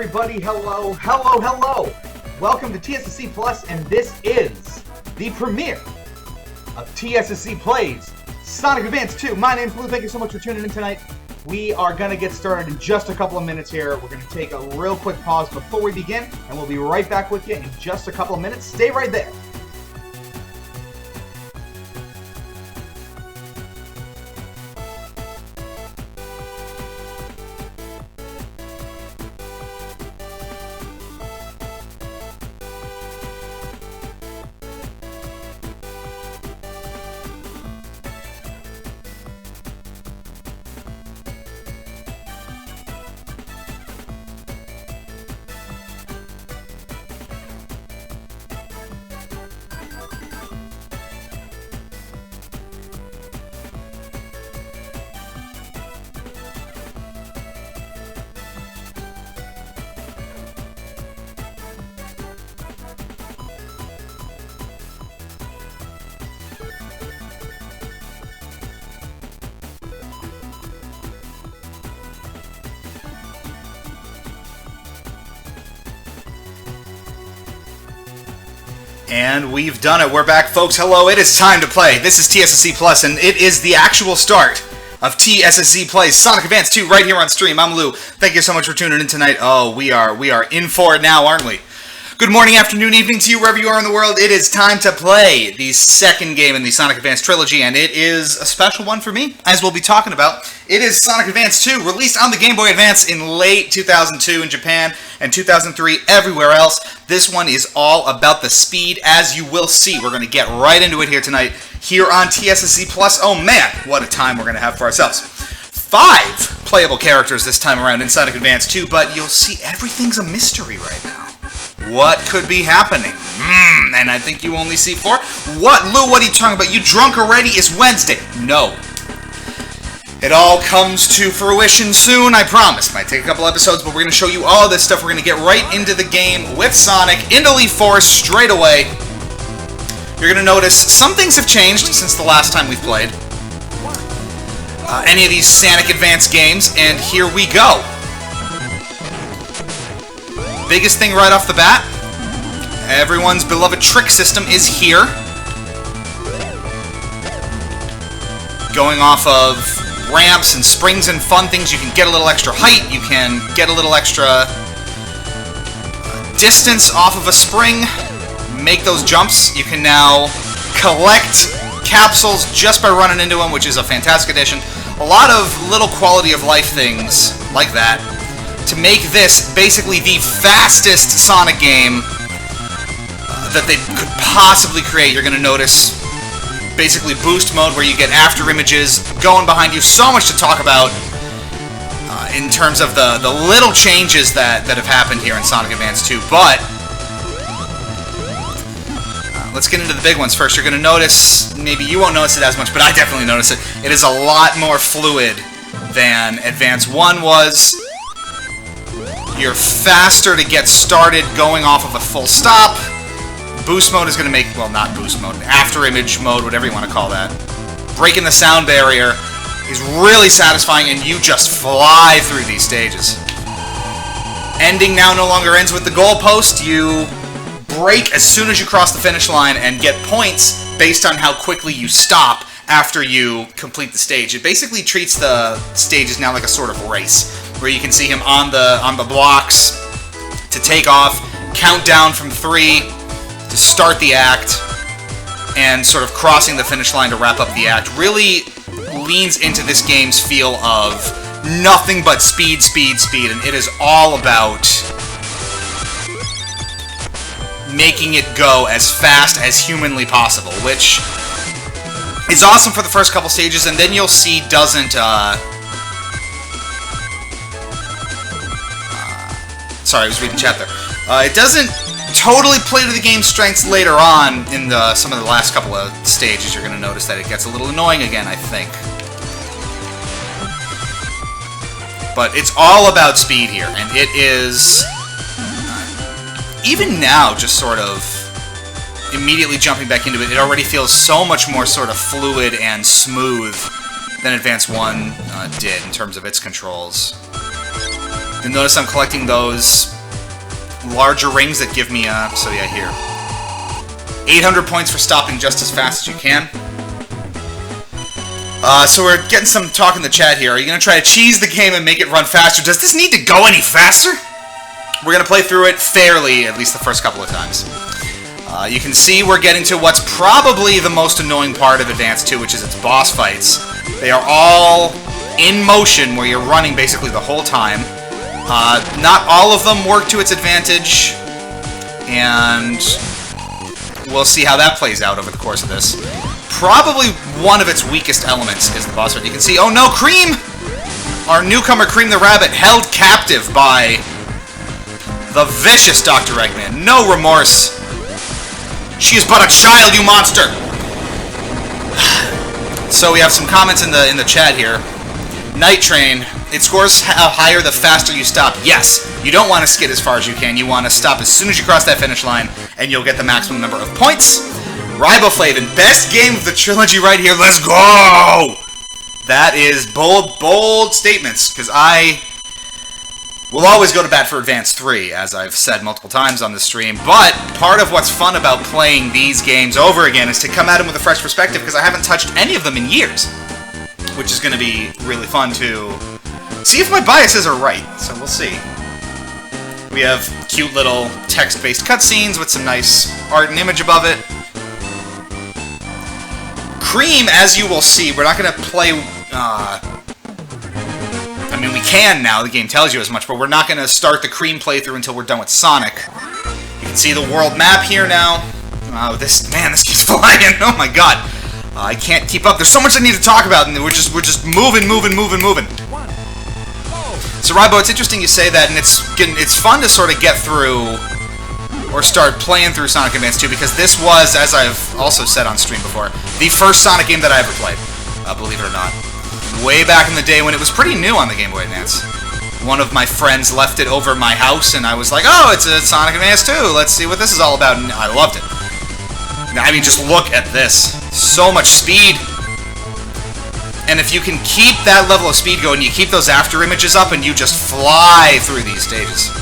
everybody. Hello, hello, hello. Welcome to TSSZ Plus, and this is the premiere of TSSZ Plays Sonic Advance 2. My name's Blue. Thank you so much for tuning in tonight. We are going to get started in just a couple of minutes here. We're going to take a real quick pause before we begin, and we'll be right back with you in just a couple of minutes. Stay right there. And we've done it. We're back, folks. Hello, it is time to play. This is TSSZ Plus, and it is the actual start of TSSZ Plays Sonic Advance 2 right here on stream. I'm Lou. Thank you so much for tuning in tonight. Oh, we are in for it now, aren't we? Good morning, afternoon, evening to you, wherever you are in the world. It is time to play the second game in the Sonic Advance trilogy, and it is a special one for me, as we'll be talking about. It is Sonic Advance 2, released on the Game Boy Advance in late 2002 in Japan and 2003 everywhere else. This one is all about the speed, as you will see. We're going to get right into it here tonight, here on TSSZ Plus. Oh man, what a time we're going to have for ourselves. 5 playable characters this time around in Sonic Advance 2, but you'll see everything's a mystery right now. What could be happening? And I think you only see 4. What? Lou, what are you talking about? You drunk already? It's Wednesday. No. It all comes to fruition soon, I promise. Might take a couple episodes, but we're going to show you all this stuff. We're going to get right into the game with Sonic, into Leaf Forest straight away. You're going to notice some things have changed since the last time we've played any of these Sonic Advance games, and here we go. Biggest thing right off the bat, everyone's beloved trick system is here. Going off of ramps and springs and fun things, you can get a little extra height, you can get a little extra distance off of a spring, make those jumps. You can now collect capsules just by running into them, which is a fantastic addition. A lot of little quality of life things like that to make this basically the fastest Sonic game that they could possibly create. You're going to notice basically boost mode where you get after images going behind you. So much to talk about in terms of the little changes that have happened here in Sonic Advance 2. But let's get into the big ones first. You're going to notice, maybe you won't notice it as much, but I definitely notice it. It is a lot more fluid than Advance 1 was. You're faster to get started going off of a full stop. Boost mode is going to make, well, not boost mode, after image mode, whatever you want to call that. Breaking the sound barrier is really satisfying, and you just fly through these stages. Ending now no longer ends with the goalpost. You break as soon as you cross the finish line and get points based on how quickly you stop after you complete the stage. It basically treats the stages now like a sort of race, where you can see him on the blocks to take off, count down from 3 to start the act, and sort of crossing the finish line to wrap up the act. Really leans into this game's feel of nothing but speed, speed, speed, and it is all about making it go as fast as humanly possible, which is awesome for the first couple stages, and then you'll see doesn't, sorry, I was reading chat there. It doesn't totally play to the game's strengths later on in some of the last couple of stages. You're going to notice that it gets a little annoying again, I think. But it's all about speed here, and it is, even now, just sort of immediately jumping back into it, it already feels so much more sort of fluid and smooth than Advance 1 did in terms of its controls. You'll notice I'm collecting those larger rings that give me, so yeah, here. 800 points for stopping just as fast as you can. So we're getting some talk in the chat here. Are you going to try to cheese the game and make it run faster? Does this need to go any faster? We're going to play through it fairly, at least the first couple of times. You can see we're getting to what's probably the most annoying part of Advance 2, which is its boss fights. They are all in motion, where you're running basically the whole time. Not all of them work to its advantage, and we'll see how that plays out over the course of this. Probably one of its weakest elements is the boss fight. You can see, oh no, Cream! Our newcomer, Cream the Rabbit, held captive by the vicious Dr. Eggman. No remorse. She is but a child, you monster! So we have some comments in the chat here. Night Train, it scores higher the faster you stop. Yes, you don't want to skid as far as you can. You want to stop as soon as you cross that finish line, and you'll get the maximum number of points. Riboflavin, best game of the trilogy right here. Let's go! That is bold statements, because I will always go to bat for Advance 3, as I've said multiple times on the stream. But part of what's fun about playing these games over again is to come at them with a fresh perspective, because I haven't touched any of them in years, which is going to be really fun to see if my biases are right. So we'll see. We have cute little text-based cutscenes with some nice art and image above it. Cream, as you will see, we're not going to play... I mean, we can now, the game tells you as much, but we're not going to start the Cream playthrough until we're done with Sonic. You can see the world map here now. This keeps flying. Oh my god. I can't keep up. There's so much I need to talk about, and we're just moving. So, Rybo, it's interesting you say that, and it's fun to sort of get through, or start playing through Sonic Advance 2, because this was, as I've also said on stream before, the first Sonic game that I ever played, believe it or not. Way back in the day when it was pretty new on the Game Boy Advance. One of my friends left it over my house, and I was like, oh, it's a Sonic Advance 2, let's see what this is all about, and I loved it. I mean, just look at this. So much speed. And if you can keep that level of speed going, you keep those after images up, and you just fly through these stages.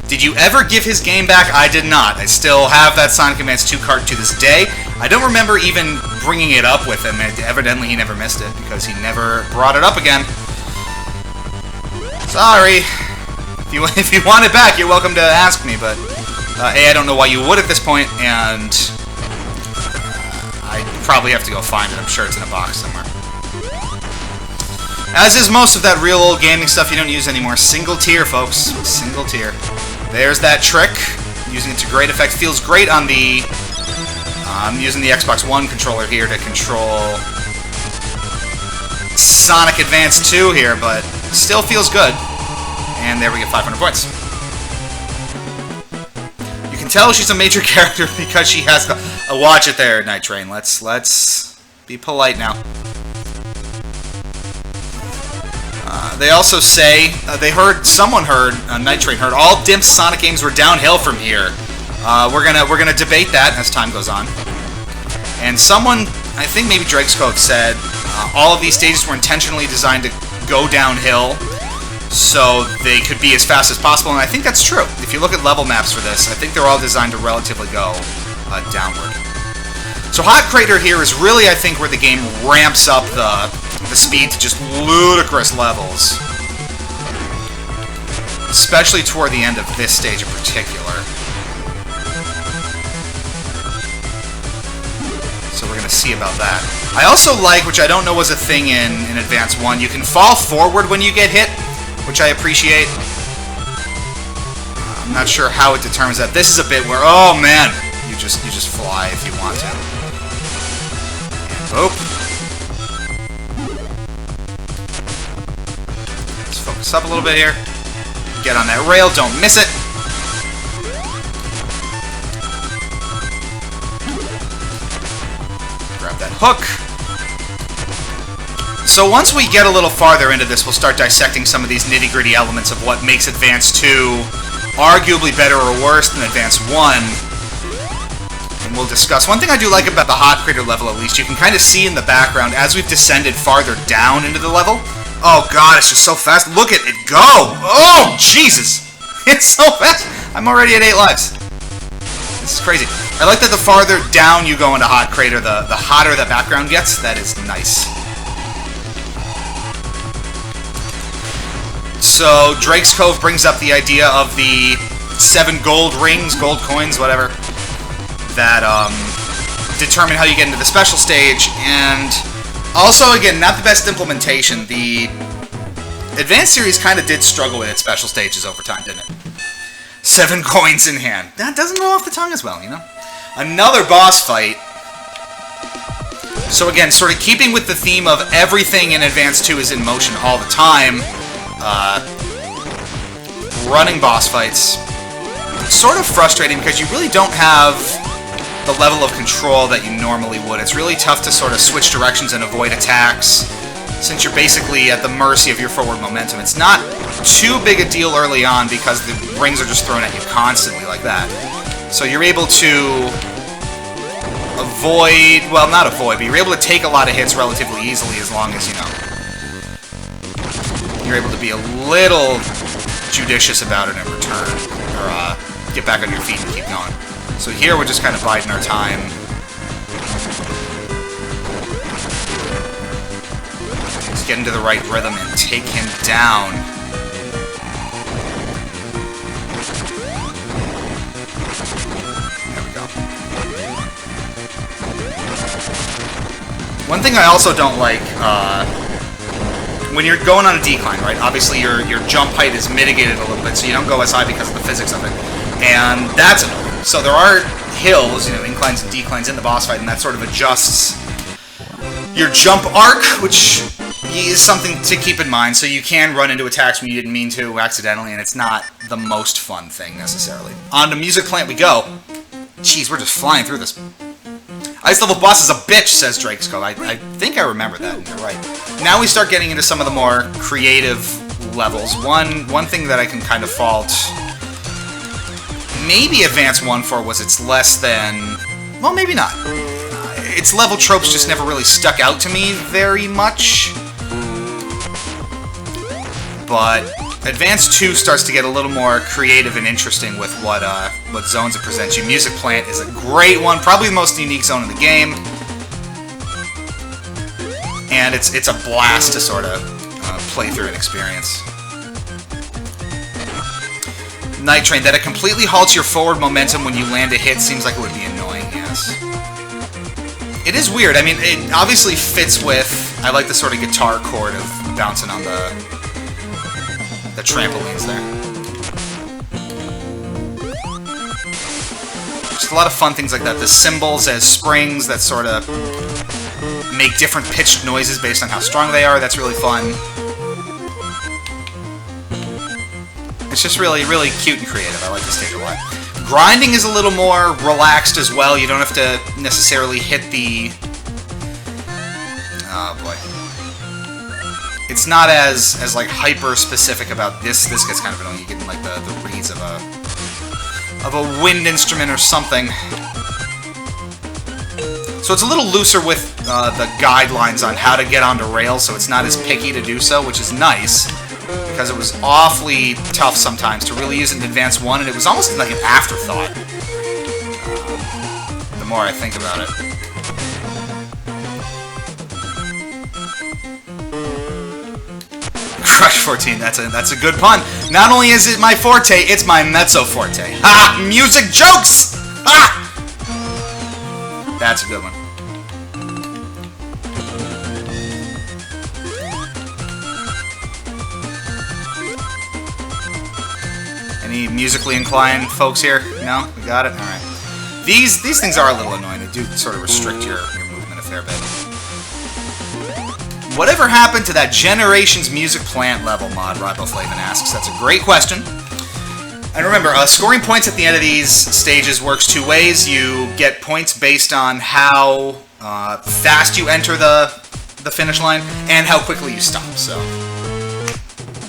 Did you ever give his game back? I did not. I still have that Sonic Advance 2 cart to this day. I don't remember even bringing it up with him. Evidently, he never missed it, because he never brought it up again. Sorry. If you want it back, you're welcome to ask me, but A, I don't know why you would at this point, and I probably have to go find it. I'm sure it's in a box somewhere. As is most of that real old gaming stuff you don't use anymore. Single tier, folks. Single tier. There's that trick. Using it to great effect. Feels great on the... I'm using the Xbox One controller here to control Sonic Advance 2 here, but still feels good. And there we get 500 points. You can tell she's a major character because she has a watch it there, Night Train. Let's be polite now. They also say someone heard Night Train heard all Dimps Sonic games were downhill from here. We're gonna debate that as time goes on. And someone, I think maybe Dregscove said, all of these stages were intentionally designed to go downhill so they could be as fast as possible, and I think that's true. If you look at level maps for this, I think they're all designed to relatively go downward. So Hot Crater here is really, I think, where the game ramps up the speed to just ludicrous levels. Especially toward the end of this stage in particular. So we're going to see about that. I also like, which I don't know was a thing in Advance 1, you can fall forward when you get hit, which I appreciate. I'm not sure how it determines that. This is a bit where, oh man, you just fly if you want to. And boop. Let's focus up a little bit here. Get on that rail, don't miss it. Grab that hook. So once we get a little farther into this, we'll start dissecting some of these nitty-gritty elements of what makes Advance 2 arguably better or worse than Advance 1. and we'll discuss. One thing I do like about the hot crater level, at least, you can kind of see in the background as we've descended farther down into the level. Oh god, it's just so fast. Look at it go! Oh, Jesus! It's so fast! I'm already at 8 lives. This is crazy. I like that the farther down you go into hot crater, the hotter the background gets. That is nice. So, Drake's Cove brings up the idea of the 7 gold rings, gold coins, whatever, that determine how you get into the special stage, and also, again, not the best implementation. The Advanced Series kind of did struggle with its special stages over time, didn't it? 7 coins in hand. That doesn't roll off the tongue as well, you know? Another boss fight. So again, sort of keeping with the theme of everything in Advance 2 is in motion all the time. Running boss fights. Sort of frustrating because you really don't have the level of control that you normally would. It's really tough to sort of switch directions and avoid attacks, since you're basically at the mercy of your forward momentum. It's not too big a deal early on because the rings are just thrown at you constantly like that. So you're able to avoid, well, not avoid, but you're able to take a lot of hits relatively easily as long as, you know, you're able to be a little judicious about it in return, or get back on your feet and keep going. So here we're just kind of biding our time. Just get into the right rhythm and take him down. There we go. One thing I also don't like, when you're going on a decline, right? Obviously your jump height is mitigated a little bit, so you don't go as high because of the physics of it. And that's annoying. So there are hills, you know, inclines and declines in the boss fight, and that sort of adjusts your jump arc, which is something to keep in mind. So you can run into attacks when you didn't mean to accidentally, and it's not the most fun thing necessarily. On to Music Plant we go. Jeez, we're just flying through this. Ice level boss is a bitch, says Drake's Cove. I think I remember that, and you're right. Now we start getting into some of the more creative levels. One thing that I can kind of fault maybe Advance 1 for was it's less than... well, maybe not. Its level tropes just never really stuck out to me very much. But Advance 2 starts to get a little more creative and interesting with what zones it presents you. Music Plant is a great one, probably the most unique zone in the game. And it's a blast to sort of play through and experience. Night Train, that it completely halts your forward momentum when you land a hit seems like it would be annoying, yes. It is weird. I mean, it obviously fits with... I like the sort of guitar chord of bouncing on the trampolines there. Just a lot of fun things like that. The cymbals as springs that sort of make different pitched noises based on how strong they are. That's really fun. It's just really, really cute and creative. I like this stage a lot. Grinding is a little more relaxed as well. You don't have to necessarily hit the... oh boy. It's not as like hyper-specific about this. This gets kind of annoying. You get like the reeds of a wind instrument or something. So it's a little looser with the guidelines on how to get onto rails, so it's not as picky to do so, which is nice. Because it was awfully tough sometimes to really use it in Advance 1, and it was almost like an afterthought. The more I think about it. Crush 14, that's a good pun. Not only is it my forte, it's my mezzo forte. Ha! Music jokes! Ha! That's a good one. Any musically inclined folks here? No? We got it? Alright. These things are a little annoying. They do sort of restrict your movement a fair bit. Whatever happened to that Generations Music Plant level mod, Riboflavin asks? That's a great question. And remember, scoring points at the end of these stages works two ways. You get points based on how fast you enter the finish line and how quickly you stop, so...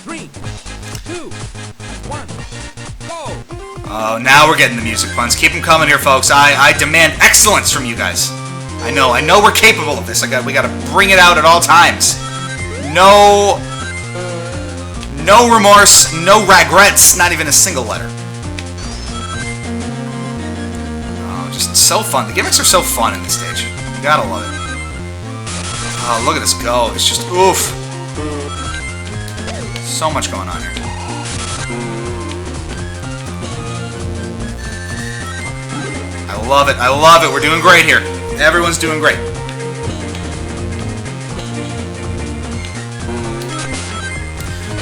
3, 2, 1, go! Oh, now we're getting the music puns. Keep them coming here, folks. I demand excellence from you guys. I know we're capable of this. We gotta bring it out at all times. No remorse, no regrets, not even a single letter. Oh, just so fun. The gimmicks are so fun in this stage. You gotta love it. Oh, look at this go. It's just oof. So much going on here. I love it. I love it. We're doing great here. Everyone's doing great.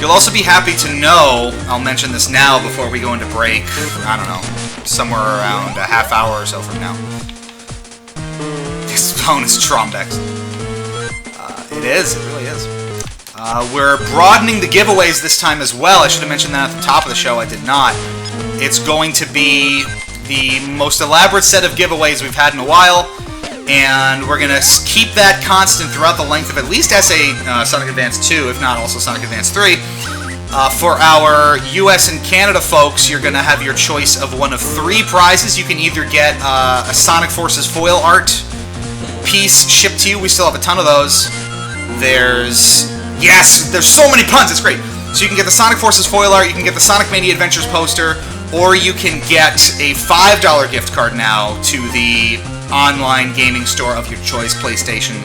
You'll also be happy to know, I'll mention this now before we go into break, I don't know, somewhere around a half hour or so from now. This phone is Trombex. It is, it really is. We're broadening the giveaways this time as well. I should have mentioned that at the top of the show, I did not. It's going to be the most elaborate set of giveaways we've had in a while, and we're going to keep that constant throughout the length of at least Sonic Advance 2, if not also Sonic Advance 3. For our US and Canada folks, you're going to have your choice of one of 3 prizes. You can either get a Sonic Forces foil art piece shipped to you. We still have a ton of those. There's so many puns, it's great. So you can get the Sonic Forces foil art, you can get the Sonic Mania Adventures poster, or you can get a $5 gift card now to the online gaming store of your choice, PlayStation,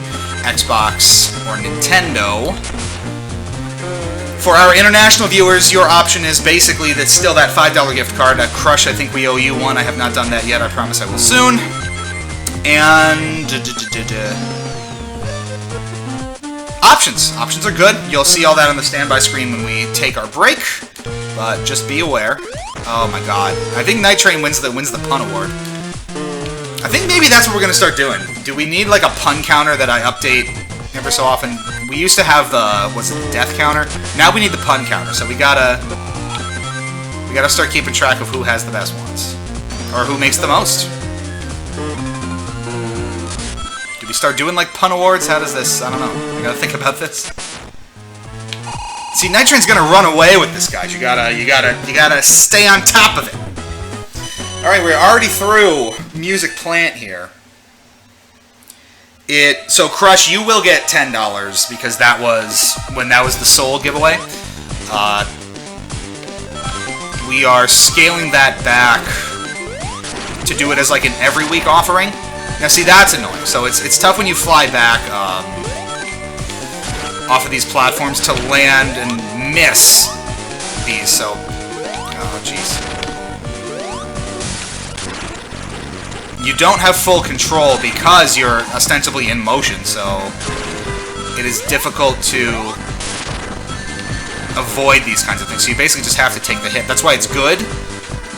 Xbox, or Nintendo. For our international viewers, your option is basically still that $5 gift card. At Crush, I think we owe you one. I have not done that yet. I promise I will soon. And options. Options are good. You'll see all that on the standby screen when we take our break. But just be aware. Oh my god. I think Night Train wins the pun award. I think maybe that's what we're gonna start doing. Do we need like a pun counter that I update ever so often? We used to have the death counter? Now we need the pun counter, so we gotta start keeping track of who has the best ones. Or who makes the most. Do we start doing like pun awards? How does this? I don't know. I gotta think about this. See, Night Train's gonna run away with this, guys. You gotta stay on top of it. Alright, we're already through Music Plant here. So Crush, you will get $10 because that was the Soul giveaway. We are scaling that back to do it as like an every week offering. Now see, that's annoying. So it's tough when you fly back off of these platforms to land and miss these. So, oh jeez. You don't have full control because you're ostensibly in motion, so it is difficult to avoid these kinds of things. So you basically just have to take the hit. That's why it's good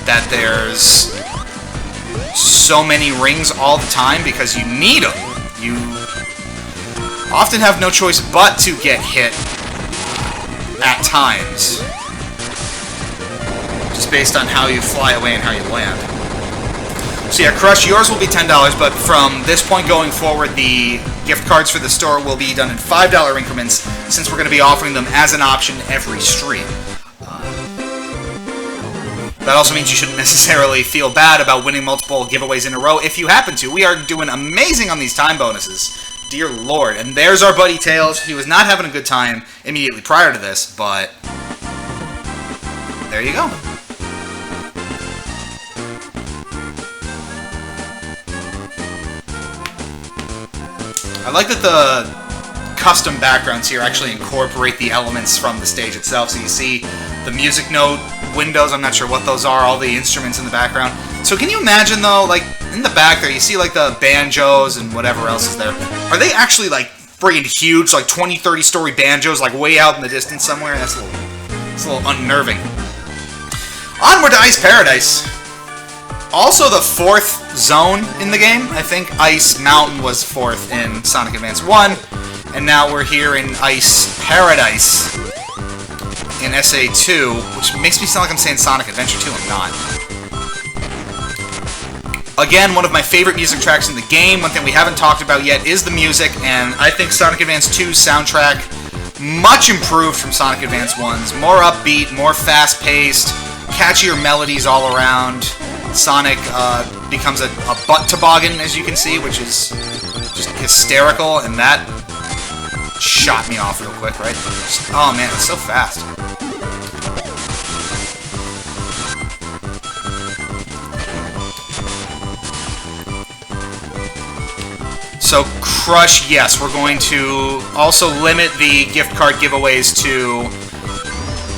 that there's so many rings all the time, because you need them. You often have no choice but to get hit at times, just based on how you fly away and how you land. So yeah, Crush, yours will be $10, but from this point going forward, the gift cards for the store will be done in $5 increments, since we're going to be offering them as an option every stream. That also means you shouldn't necessarily feel bad about winning multiple giveaways in a row if you happen to. We are doing amazing on these time bonuses. Dear Lord. And there's our buddy Tails. He was not having a good time immediately prior to this, but there you go. I like that the custom backgrounds here actually incorporate the elements from the stage itself. So you see the music note windows, I'm not sure what those are, all the instruments in the background. So can you imagine though, like in the back there, you see like the banjos and whatever else is there. Are they actually like friggin' huge, like 20, 30 story banjos, like way out in the distance somewhere? That's a little unnerving. Onward to Ice Paradise. Also the 4th zone in the game. I think Ice Mountain was 4th in Sonic Advance 1, and now we're here in Ice Paradise in SA2, which makes me sound like I'm saying Sonic Adventure 2. I'm not. Again, one of my favorite music tracks in the game. One thing we haven't talked about yet is the music, and I think Sonic Advance 2's soundtrack much improved from Sonic Advance 1's. More upbeat, more fast-paced, catchier melodies all around. Sonic becomes a butt toboggan, as you can see, which is just hysterical, and that shot me off real quick, right? Just, oh man, it's so fast. So Crush, yes, we're going to also limit the gift card giveaways to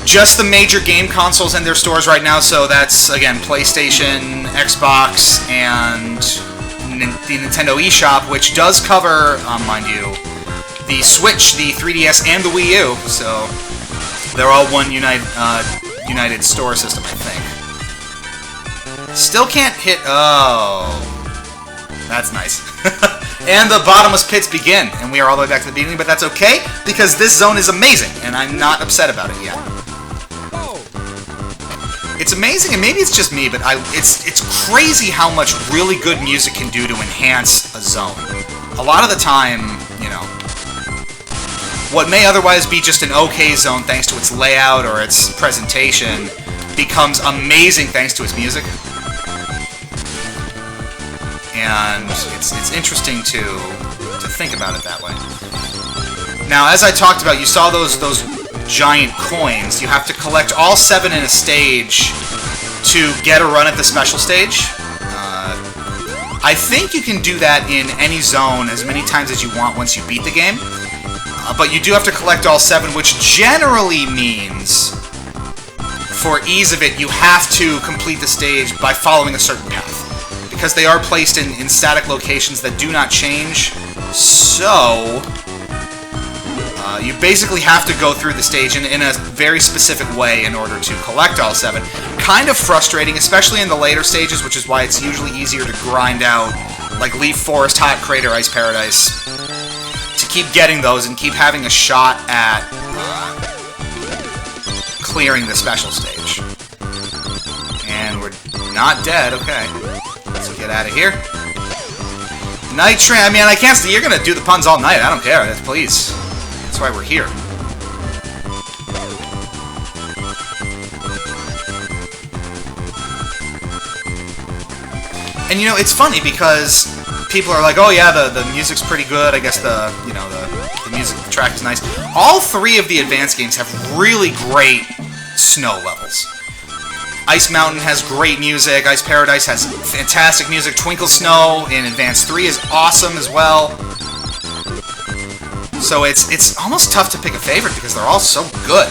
just the major game consoles and their stores right now. So that's, again, PlayStation, Xbox, and the Nintendo eShop, which does cover, mind you, the Switch, the 3DS, and the Wii U. So they're all one united store system, I think. Still can't hit... Oh. That's nice. And the bottomless pits begin, and we are all the way back to the beginning, but that's okay, because this zone is amazing, and I'm not upset about it yet. It's amazing, and maybe it's just me, but it's crazy how much really good music can do to enhance a zone. A lot of the time, you know, what may otherwise be just an okay zone thanks to its layout or its presentation becomes amazing thanks to its music. And it's interesting to think about it that way. Now, as I talked about, you saw those giant coins. You have to collect all 7 in a stage to get a run at the special stage. I think you can do that in any zone as many times as you want once you beat the game. But you do have to collect all 7, which generally means, for ease of it, you have to complete the stage by following a certain path. Because they are placed in static locations that do not change, so you basically have to go through the stage in a very specific way in order to collect all 7. Kind of frustrating, especially in the later stages, which is why it's usually easier to grind out, like Leaf Forest, Hot Crater, Ice Paradise, to keep getting those and keep having a shot at clearing the special stage. And we're not dead, okay. Let's get out of here. Night Train, I mean, I can't say you're gonna do the puns all night. I don't care. Please. That's why we're here. And you know, it's funny because people are like, oh yeah, the music's pretty good. I guess the music track is nice. All 3 of the advanced games have really great snow levels. Ice Mountain has great music, Ice Paradise has fantastic music, Twinkle Snow in Advance 3 is awesome as well. So it's almost tough to pick a favorite because they're all so good.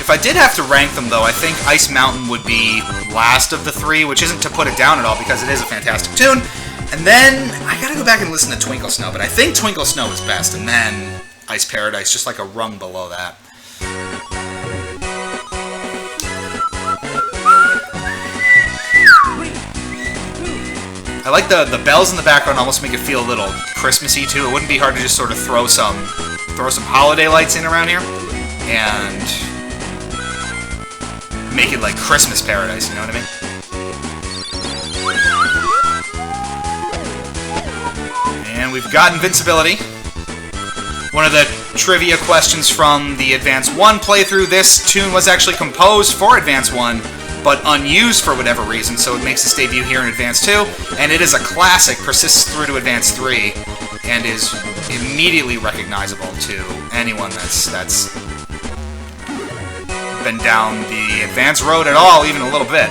If I did have to rank them though, I think Ice Mountain would be last of the 3, which isn't to put it down at all because it is a fantastic tune. And then, I gotta go back and listen to Twinkle Snow, but I think Twinkle Snow is best, and then Ice Paradise, just like a rung below that. I like the bells in the background almost make it feel a little Christmassy too. It wouldn't be hard to just sort of throw some holiday lights in around here and make it like Christmas Paradise, you know what I mean? And we've got invincibility. One of the trivia questions from the Advance 1 playthrough, this tune was actually composed for Advance 1, but unused for whatever reason, so it makes its debut here in Advance 2, and it is a classic, persists through to Advance 3, and is immediately recognizable to anyone that's been down the Advance road at all, even a little bit.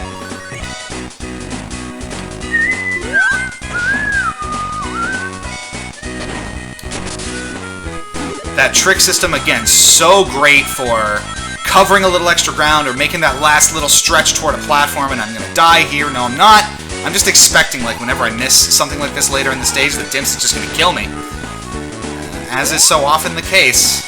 That trick system, again, so great for covering a little extra ground or making that last little stretch toward a platform and I'm going to die here. No, I'm not. I'm just expecting, like, whenever I miss something like this later in the stage, the Dimps is just going to kill me. As is so often the case.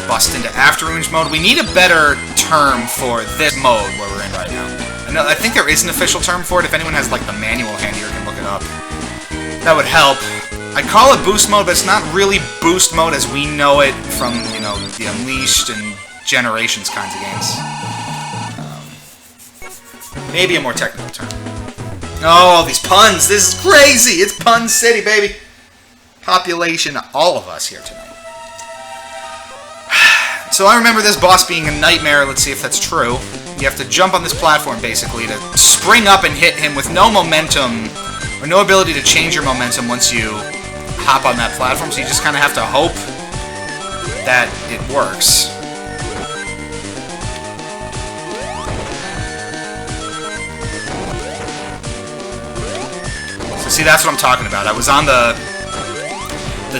Bust into After-Image mode. We need a better term for this mode where we're in right now. I think there is an official term for it. If anyone has, like, the manual handy or can look it up, that would help. I call it boost mode, but it's not really boost mode as we know it from, you know, the Unleashed and Generations kinds of games. Maybe a more technical term. Oh, these puns. This is crazy. It's Pun City, baby. Population, all of us here tonight. So I remember this boss being a nightmare. Let's see if that's true. You have to jump on this platform, basically, to spring up and hit him with no momentum, or no ability to change your momentum once you hop on that platform, so you just kind of have to hope that it works. So see, that's what I'm talking about. I was on the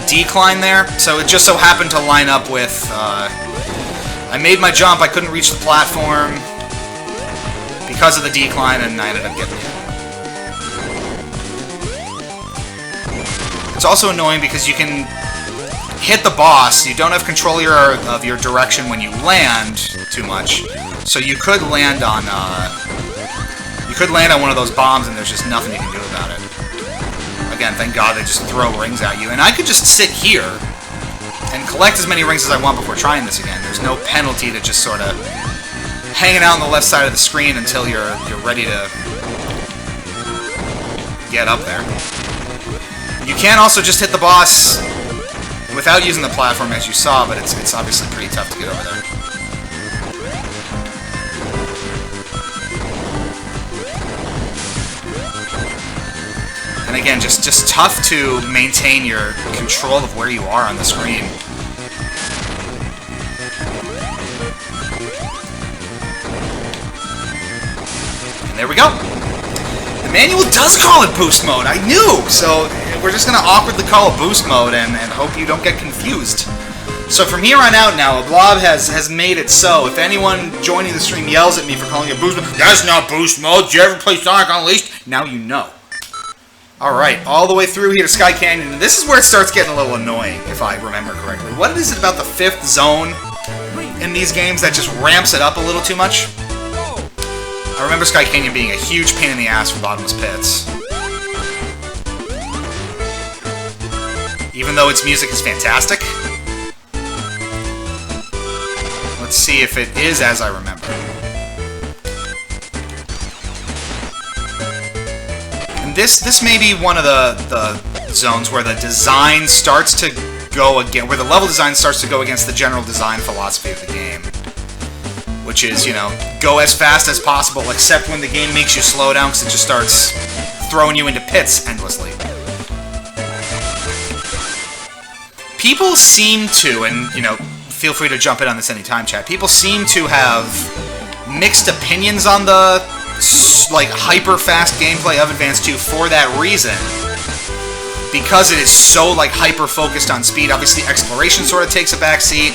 decline there, so it just so happened to line up with... I made my jump, I couldn't reach the platform because of the decline, and I ended up getting hit. It's also annoying because you can hit the boss, you don't have control of your direction when you land too much, so you could land on one of those bombs and there's just nothing you can do about it. Again, thank God they just throw rings at you, and I could just sit here and collect as many rings as I want before trying this again. There's no penalty to just sort of hanging out on the left side of the screen until you're ready to get up there. You can also just hit the boss without using the platform, as you saw, but it's obviously pretty tough to get over there. And again, just tough to maintain your control of where you are on the screen. And there we go. The manual does call it boost mode. I knew! So we're just going to awkwardly call it boost mode and hope you don't get confused. So from here on out now, Blob has made it so if anyone joining the stream yells at me for calling it boost mode, that's not boost mode. Did you ever play Sonic Unleashed? Now you know. Alright, all the way through here to Sky Canyon, and this is where it starts getting a little annoying, if I remember correctly. What is it about the 5th zone in these games that just ramps it up a little too much? I remember Sky Canyon being a huge pain in the ass for bottomless pits. Even though its music is fantastic. Let's see if it is as I remember. This may be one of the zones where the design starts to go again, where the level design starts to go against the general design philosophy of the game, which is, you know, go as fast as possible, except when the game makes you slow down, because it just starts throwing you into pits endlessly. People seem to, and you know, feel free to jump in on this anytime, chat. People seem to have mixed opinions on the like hyper-fast gameplay of Advance 2 for that reason. Because it is so like hyper-focused on speed, obviously exploration sort of takes a backseat.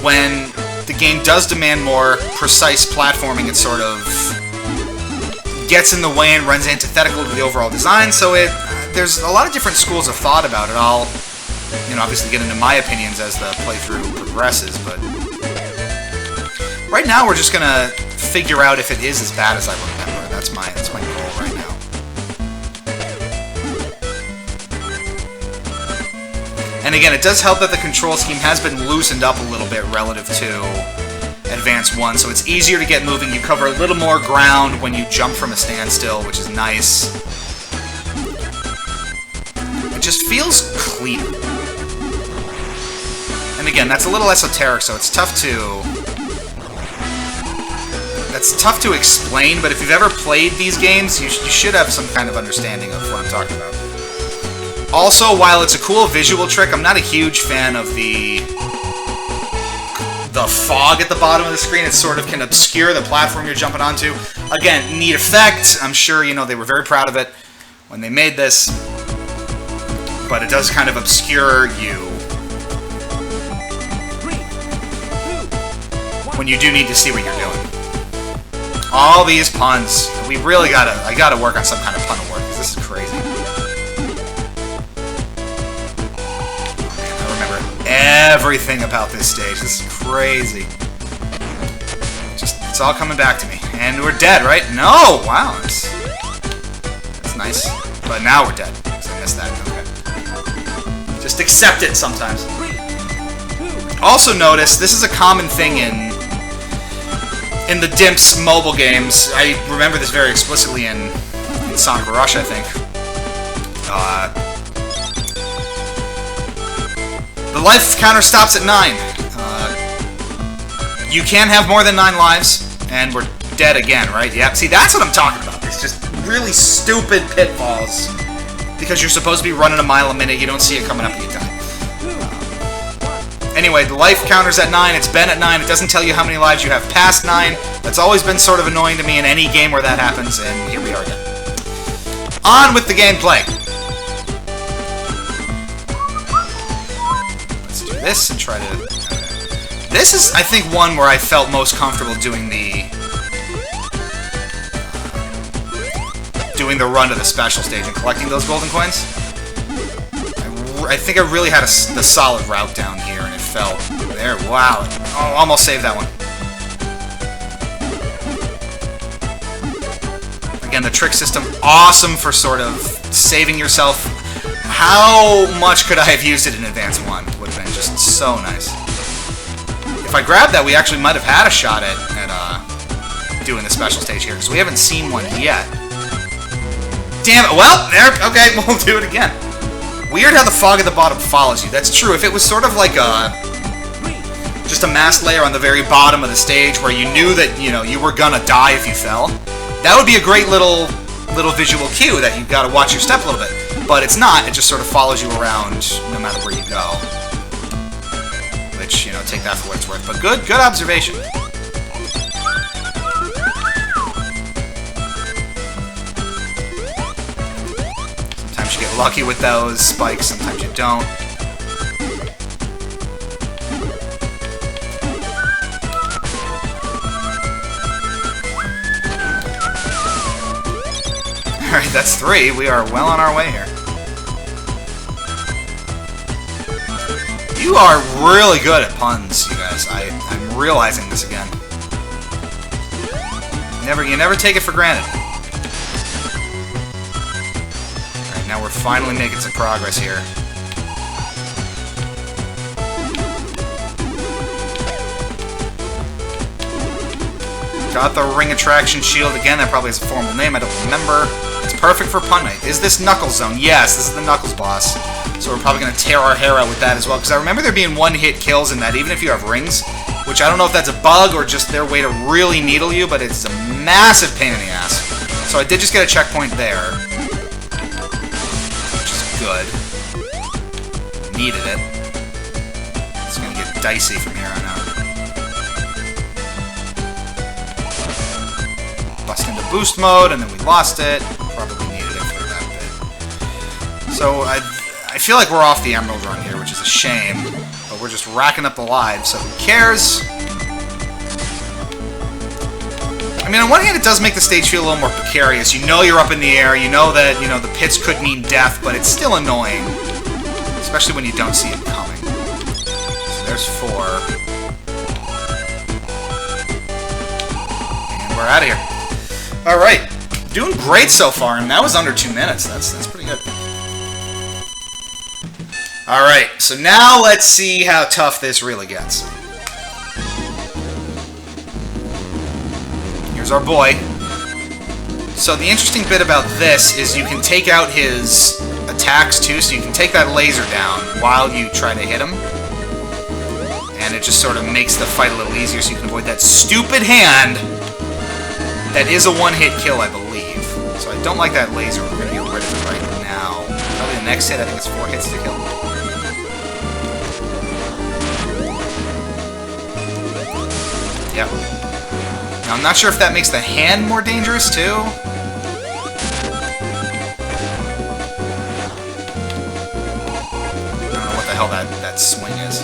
When the game does demand more precise platforming, it sort of gets in the way and runs antithetical to the overall design, so there's a lot of different schools of thought about it. I'll, you know, obviously get into my opinions as the playthrough progresses, but right now we're just gonna figure out if it is as bad as I remember. That's my goal right now. And again, it does help that the control scheme has been loosened up a little bit relative to Advance 1, so it's easier to get moving. You cover a little more ground when you jump from a standstill, which is nice. It just feels cleaner. And again, that's a little esoteric, so it's tough to... That's tough to explain, but if you've ever played these games, you should have some kind of understanding of what I'm talking about. Also, while it's a cool visual trick, I'm not a huge fan of the fog at the bottom of the screen. It sort of can obscure the platform you're jumping onto. Again, neat effect. I'm sure, you know, they were very proud of it when they made this, but it does kind of obscure you when you do need to see what you're doing. All these puns. We really I gotta work on some kind of pun award, because this is crazy. I remember everything about this stage. This is crazy. It's all coming back to me. And we're dead, right? No! Wow, that's nice. But now we're dead, because I missed that. Okay. Just accept it sometimes. Also notice, this is a common thing in the Dimps mobile games. I remember this very explicitly in Sonic Rush, I think. The life counter stops at 9. You can have more than 9 lives, and we're dead again, right? Yep. See, that's what I'm talking about. It's just really stupid pitfalls. Because you're supposed to be running a mile a minute, you don't see it coming up and you die. Anyway, the life counter's at 9, it's been at 9, it doesn't tell you how many lives you have past 9. That's always been sort of annoying to me in any game where that happens, and here we are again. On with the gameplay! Let's do this and try to... This is, I think, one where I felt most comfortable doing the run to the special stage and collecting those golden coins. I think I really had the solid route down here, and it felt... There, wow. Oh, almost saved that one. Again, the trick system, awesome for sort of saving yourself. How much could I have used it in Advance 1? Would have been just so nice. If I grabbed that, we actually might have had a shot at doing the special stage here, because we haven't seen one yet. Damn it, well, there, okay, we'll do it again. Weird how the fog at the bottom follows you. That's true. If it was sort of like just a mask layer on the very bottom of the stage where you knew that, you know, you were gonna die if you fell, that would be a great little visual cue that you've got to watch your step a little bit. But it's not. It just sort of follows you around no matter where you go. Which, you know, take that for what it's worth. But good observation. Sometimes you get lucky with those spikes, sometimes you don't. Alright, that's 3. We are well on our way here. You are really good at puns, you guys. I'm realizing this again. You never take it for granted. Alright, now we're finally making some progress here. Got the ring attraction shield again. That probably has a formal name. I don't remember. It's perfect for Pun Night. Is this Knuckles Zone? Yes, this is the Knuckles boss. So we're probably going to tear our hair out with that as well. Because I remember there being one-hit kills in that, even if you have rings. Which I don't know if that's a bug or just their way to really needle you, but it's a massive pain in the ass. So I did just get a checkpoint there. Which is good. Needed it. It's going to get dicey from here on out. Bust into boost mode, and then we lost it. Probably needed it for that bit. So I feel like we're off the Emerald Run here, which is a shame. But we're just racking up the lives, so who cares? I mean, on one hand, it does make the stage feel a little more precarious. You know you're up in the air, you know that, you know, the pits could mean death, but it's still annoying. Especially when you don't see it coming. So there's 4. And we're out of here. Alright. Doing great so far, and that was under 2 minutes. That's pretty good. Alright, so now let's see how tough this really gets. Here's our boy. So the interesting bit about this is you can take out his attacks too, so you can take that laser down while you try to hit him. And it just sort of makes the fight a little easier so you can avoid that stupid hand that is a one-hit kill, I believe. So I don't like that laser. We're going to get rid of it right now. Probably the next hit, I think it's 4 hits to kill. Yep. Now, I'm not sure if that makes the hand more dangerous, too. I don't know what the hell that swing is.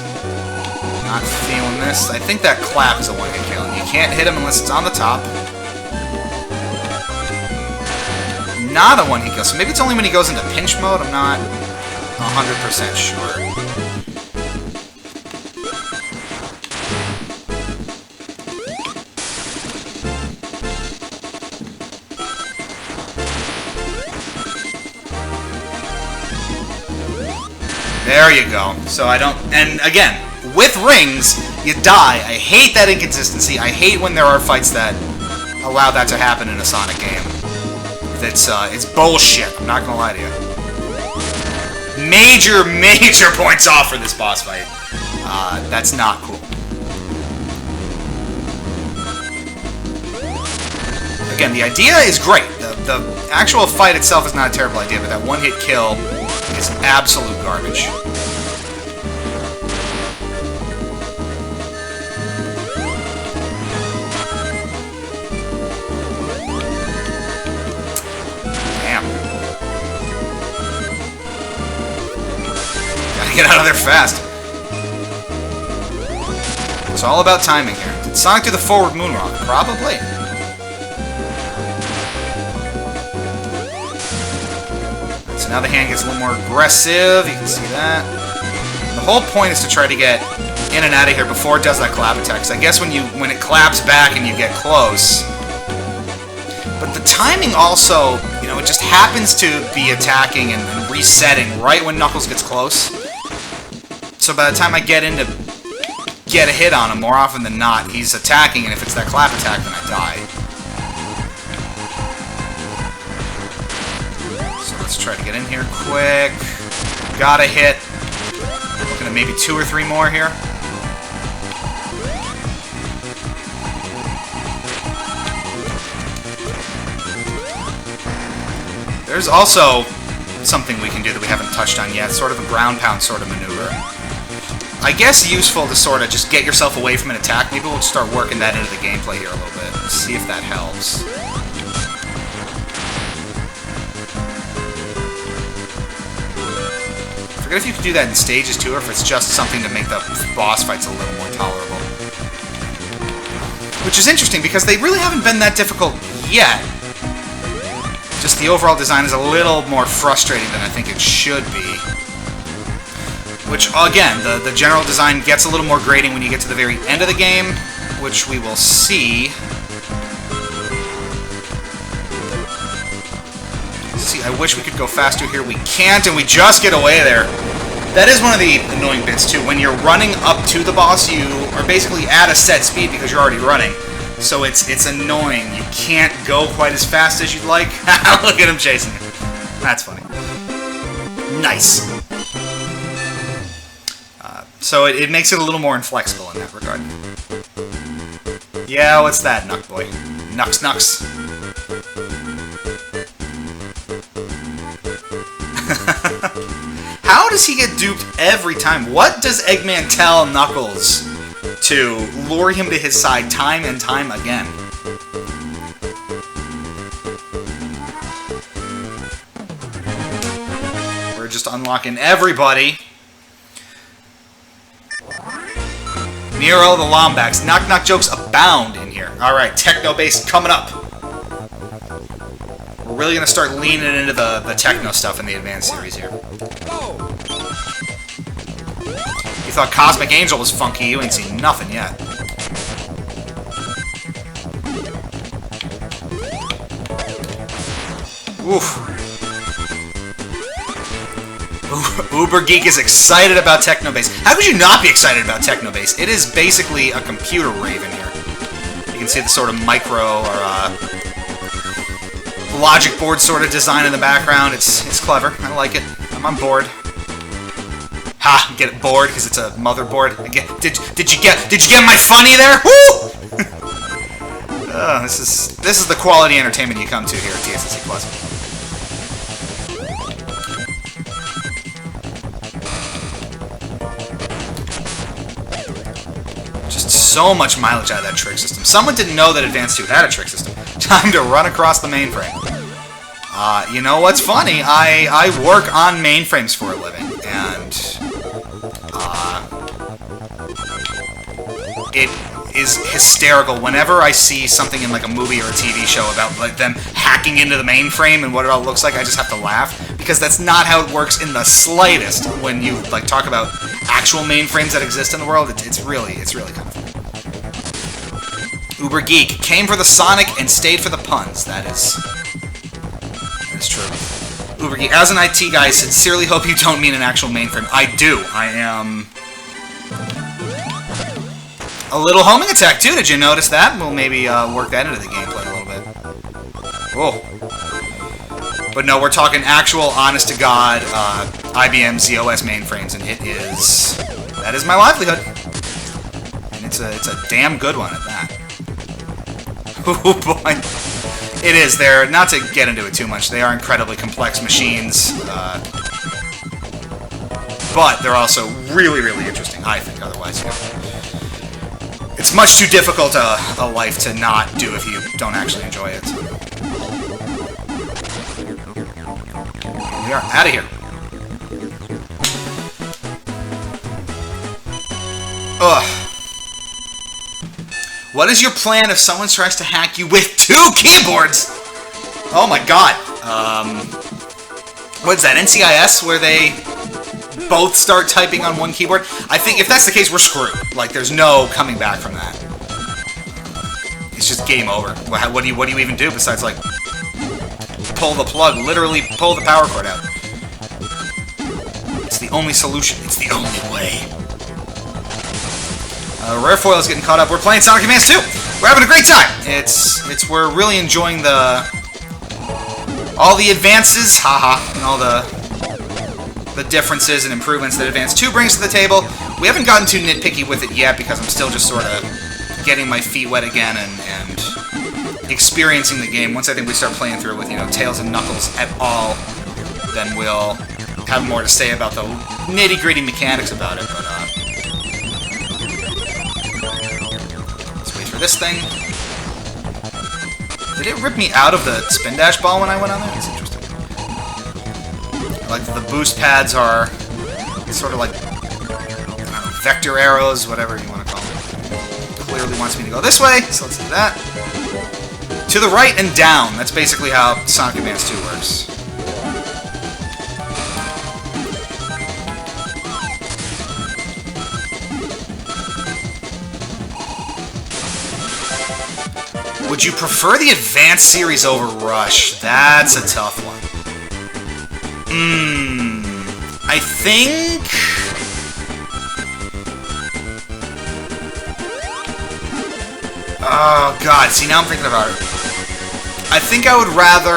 Not feeling this. I think that clap is a one-hit kill. You can't hit him unless it's on the top. Not a one-hit kill, so maybe it's only when he goes into pinch mode. I'm not 100% sure. There you go. So I don't... And again, with rings, you die. I hate that inconsistency. I hate when there are fights that allow that to happen in a Sonic game. it's bullshit. I'm not gonna lie to you. Major points off for this boss fight. That's not cool. Again, the idea is great. The actual fight itself is not a terrible idea, but that one-hit kill is absolute garbage. Damn. Gotta get out of there fast. It's all about timing here. Did Sonic do the forward moonwalk? Probably. So now the hand gets a little more aggressive. You can see that. The whole point is to try to get in and out of here before it does that clap attack. Because I guess when it claps back and you get close. But the timing also, you know, it just happens to be attacking and resetting right when Knuckles gets close. So by the time I get in to get a hit on him, more often than not, he's attacking, and if it's that clap attack, then I die. So let's try to get in here quick. Got a hit. Looking at maybe 2 or 3 more here. There's also something we can do that we haven't touched on yet, sort of a ground pound sort of maneuver. I guess useful to sort of just get yourself away from an attack. Maybe we'll start working that into the gameplay here a little bit. See if that helps. I forget if you can do that in stages too, or if it's just something to make the boss fights a little more tolerable. Which is interesting, because they really haven't been that difficult yet. Just the overall design is a little more frustrating than I think it should be. Which, again, the general design gets a little more grating when you get to the very end of the game, which we will see. See, I wish we could go faster here. We can't, and we just get away there. That is one of the annoying bits, too. When you're running up to the boss, you are basically at a set speed because you're already running. So it's annoying. You can't go quite as fast as you'd like. Look at him chasing you. That's funny. Nice. So it makes it a little more inflexible in that regard. Yeah, what's that, Knuck Boy? Nux. How does he get duped every time? What does Eggman tell Knuckles to lure him to his side time and time again? We're just unlocking everybody. Nero the Lombax. Knock jokes abound in here. Alright, techno-based coming up. We're really going to start leaning into the techno stuff in the Advanced series here. You thought Cosmic Angel was funky, you ain't seen nothing yet. Oof. Uber Geek is excited about Technobase. How could you not be excited about Technobase? It is basically a computer rave in here. You can see the sort of micro or logic board sort of design in the background. It's clever. I like it. I'm on board. Ha! Get it bored because it's a motherboard. Did you get my funny there? Woo! This is the quality entertainment you come to here at TSSZ Plus. So much mileage out of that trick system. Someone didn't know that Advance 2 had a trick system. Time to run across the mainframe. You know what's funny? I work on mainframes for a living, and it is hysterical whenever I see something in like a movie or a TV show about like them hacking into the mainframe and what it all looks like. I just have to laugh because that's not how it works in the slightest when you like talk about actual mainframes that exist in the world. It's really kind of fun. Uber Geek came for the Sonic and stayed for the puns. That is true. Uber Geek, as an IT guy, I sincerely hope you don't mean an actual mainframe. I do. I am a little homing attack too. Did you notice that? We'll maybe work that into the gameplay a little bit. Whoa. But no, we're talking actual, honest-to-God IBM ZOS mainframes, and that is my livelihood. And it's a damn good one at that. Oh boy. It is. They're, not to get into it too much, they are incredibly complex machines, but they're also really, really interesting, I think, otherwise, you know. It's much too difficult a life to not do if you don't actually enjoy it. So. We are out of here. Ugh. What is your plan if someone tries to hack you with 2 keyboards? Oh my god. What is that, NCIS, where they both start typing on one keyboard? I think if that's the case, we're screwed. Like, there's no coming back from that. It's just game over. What do you even do besides, like, pull the plug, literally pull the power cord out? It's the only solution. It's the only way. Rare Foil is getting caught up. We're playing Sonic Advance 2. We're having a great time. We're really enjoying all the advances, haha, and all the differences and improvements that Advance 2 brings to the table. We haven't gotten too nitpicky with it yet because I'm still just sort of getting my feet wet again and experiencing the game. Once I think we start playing through with, you know, Tails and Knuckles at all, then we'll have more to say about the nitty-gritty mechanics about it, but let's wait for this thing. Did it rip me out of the spin dash ball when I went on there? That's interesting. Like, the boost pads are sort of like, I don't know, vector arrows, whatever you want to call them. Clearly wants me to go this way, so let's do that. To the right and down. That's basically how Sonic Advance 2 works. Would you prefer the Advance series over Rush? That's a tough one. I think... Oh, God. See, now I'm thinking about it. I think I would rather...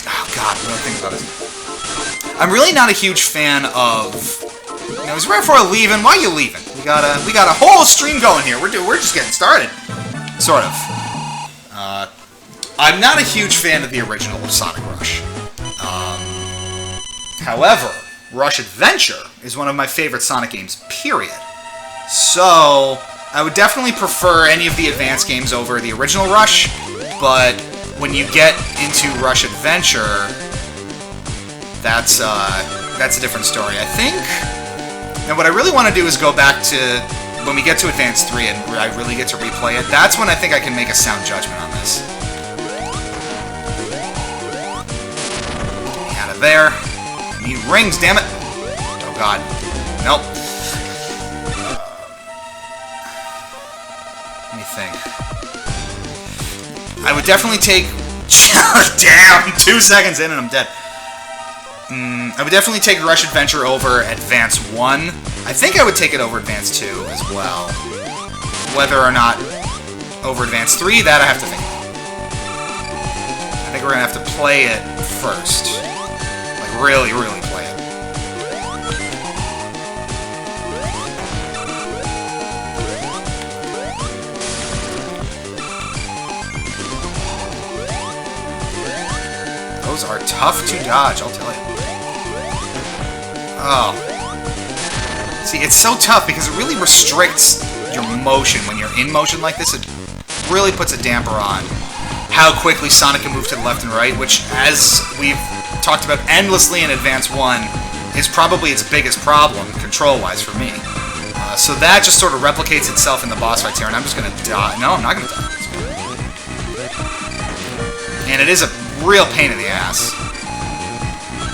Oh, God. What do I think about it? I'm really not a huge fan of... You know, is Rare Foil leaving? Why are you leaving? We got a whole stream going here. We're just getting started. Sort of. I'm not a huge fan of the original Sonic Rush. However, Rush Adventure is one of my favorite Sonic games, period. So, I would definitely prefer any of the advanced games over the original Rush, but when you get into Rush Adventure, that's a different story. I think... Now, what I really want to do is go back to when we get to Advance 3 and I really get to replay it. That's when I think I can make a sound judgment on this. Out of there. I need rings, damn it. Oh, God. Nope. Let me think. I would definitely take... Damn! 2 seconds in and I'm dead. I would definitely take Rush Adventure over Advance 1. I think I would take it over Advance 2 as well. Whether or not over Advance 3, that I have to think about. I think we're going to have to play it first. Like, really, really play it. Those are tough to dodge, I'll tell you. Oh. See, it's so tough because it really restricts your motion. When you're in motion like this, it really puts a damper on how quickly Sonic can move to the left and right, which, as we've talked about endlessly in Advance 1, is probably its biggest problem, control-wise, for me. So that just sort of replicates itself in the boss fights here, and I'm just going to die. No, I'm not going to die. And it is a real pain in the ass.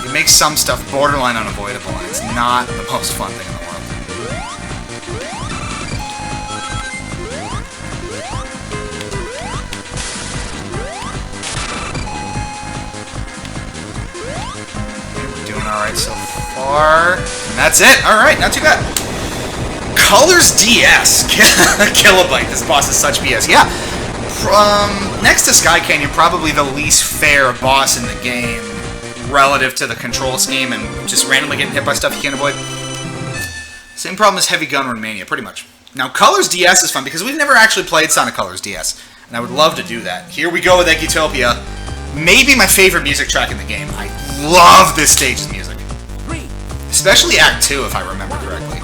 It makes some stuff borderline unavoidable, and it's not the most fun thing in the world. We're doing alright so far. And that's it! Alright, not too bad. Colors DS. Kilobyte. This boss is such BS. Yeah. Next to Sky Canyon, probably the least fair boss in the game relative to the control scheme and just randomly getting hit by stuff you can't avoid. Same problem as Heavy Gun Run Mania, pretty much. Now, Colors DS is fun because we've never actually played Sonic Colors DS, and I would love to do that. Here we go with Eggutopia. Maybe my favorite music track in the game. I love this stage's music. Especially Act 2, if I remember correctly.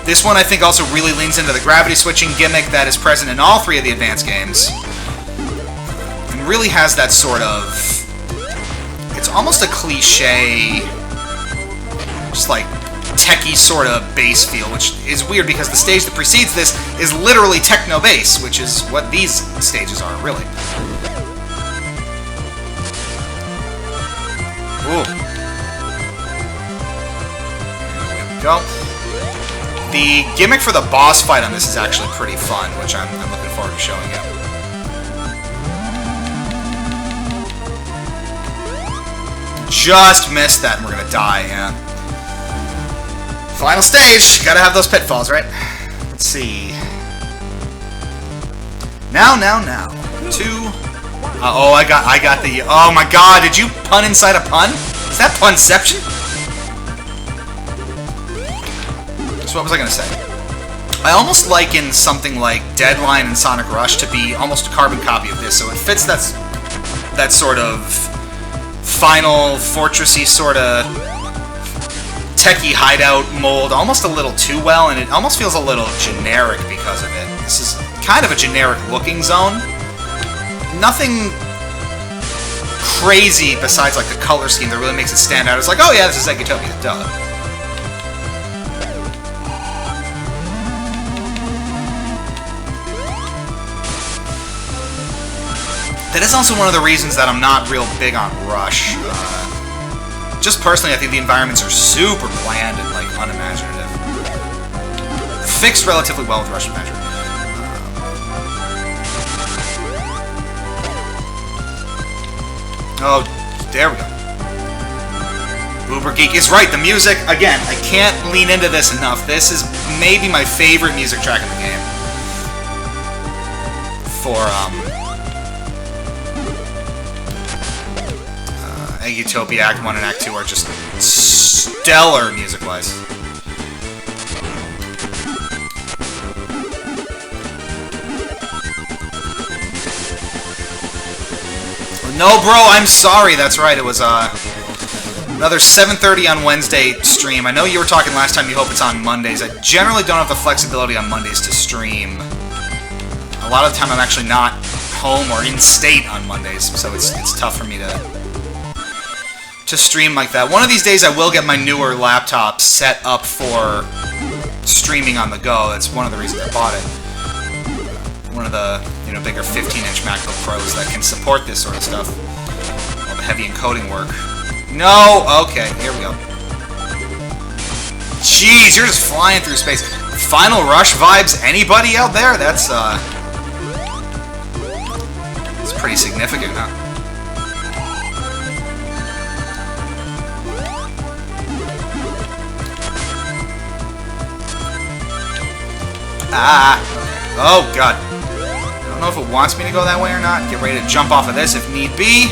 This one, I think, also really leans into the gravity switching gimmick that is present in all three of the advanced games. And really has that sort of... It's almost a cliche... just like techie sort of bass feel, which is weird because the stage that precedes this is literally techno bass, which is what these stages are, really. Ooh. There we go. The gimmick for the boss fight on this is actually pretty fun, which I'm looking forward to showing you. Just missed that, and we're gonna die, yeah. Final stage! Gotta have those pitfalls, right? Let's see. Now. 2. Oh, I got the... Oh my god, did you pun inside a pun? Is that punception? So what was I gonna say? I almost liken something like Deadline and Sonic Rush to be almost a carbon copy of this, so it fits that sort of Final Fortressy sort of techie hideout mold almost a little too well, and it almost feels a little generic because of it. This is kind of a generic looking zone. Nothing crazy besides like the color scheme that really makes it stand out. It's like, oh yeah, this is Eggutopia, duh. That is also one of the reasons that I'm not real big on Rush. Just personally, I think the environments are super bland and, like, unimaginative. Fixed relatively well with Rush Adventure. Oh, there we go. Uber Geek is right, the music, again, I can't lean into this enough. This is maybe my favorite music track in the game. For, Eggutopia Act 1 and Act 2 are just stellar music-wise. No, bro, I'm sorry. That's right. It was another 7:30 on Wednesday stream. I know you were talking last time. You hope it's on Mondays. I generally don't have the flexibility on Mondays to stream. A lot of the time, I'm actually not home or in state on Mondays, so it's tough for me to stream like that. One of these days I will get my newer laptop set up for streaming on the go. That's one of the reasons I bought it. One of the, bigger 15-inch MacBook Pros that can support this sort of stuff. All the heavy encoding work. No! Okay, here we go. Jeez, you're just flying through space. Final Rush vibes, anybody out there? That's pretty significant, huh? Ah! Oh, God. I don't know if it wants me to go that way or not. Get ready to jump off of this if need be.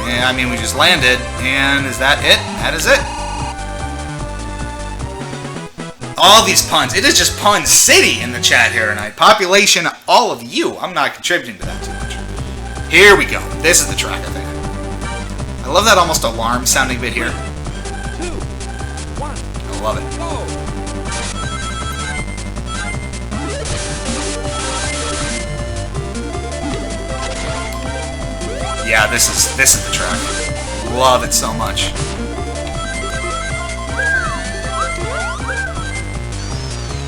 Yeah, I mean, we just landed. And is that it? That is it. All these puns. It is just Pun City in the chat here tonight. Population, all of you. I'm not contributing to that too much. Here we go. This is the track, I think. I love that almost alarm-sounding bit here. 2, 1. I love it. Go. Yeah, this is the track. Love it so much.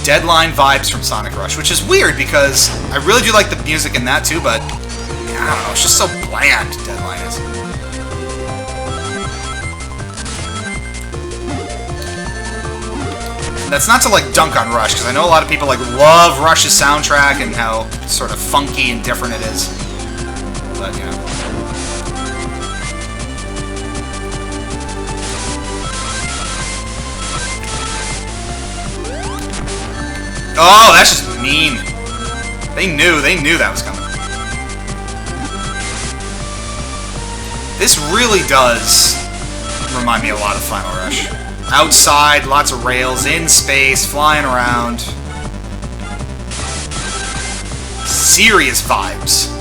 Deadline vibes from Sonic Rush, which is weird because I really do like the music in that too, but I don't know, it's just so bland, Deadline is. And that's not to like dunk on Rush, because I know a lot of people like love Rush's soundtrack and how sort of funky and different it is. But, you know. Oh, that's just mean. They knew that was coming. This really does remind me a lot of Final Rush. Outside, lots of rails, in space, flying around. Serious vibes.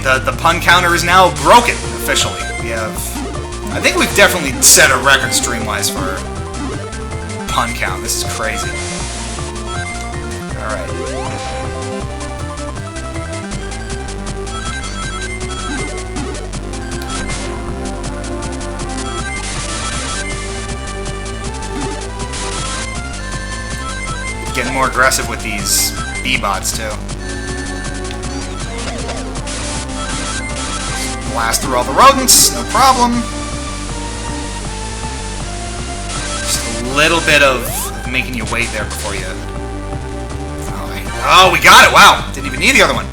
The pun counter is now broken, officially. We have... I think we've definitely set a record stream-wise for pun count. This is crazy. Alright. Getting more aggressive with these B-bots, too. Blast through all the rodents, no problem. Just a little bit of making you wait there before you... Oh, we got it! Wow! Didn't even need the other one.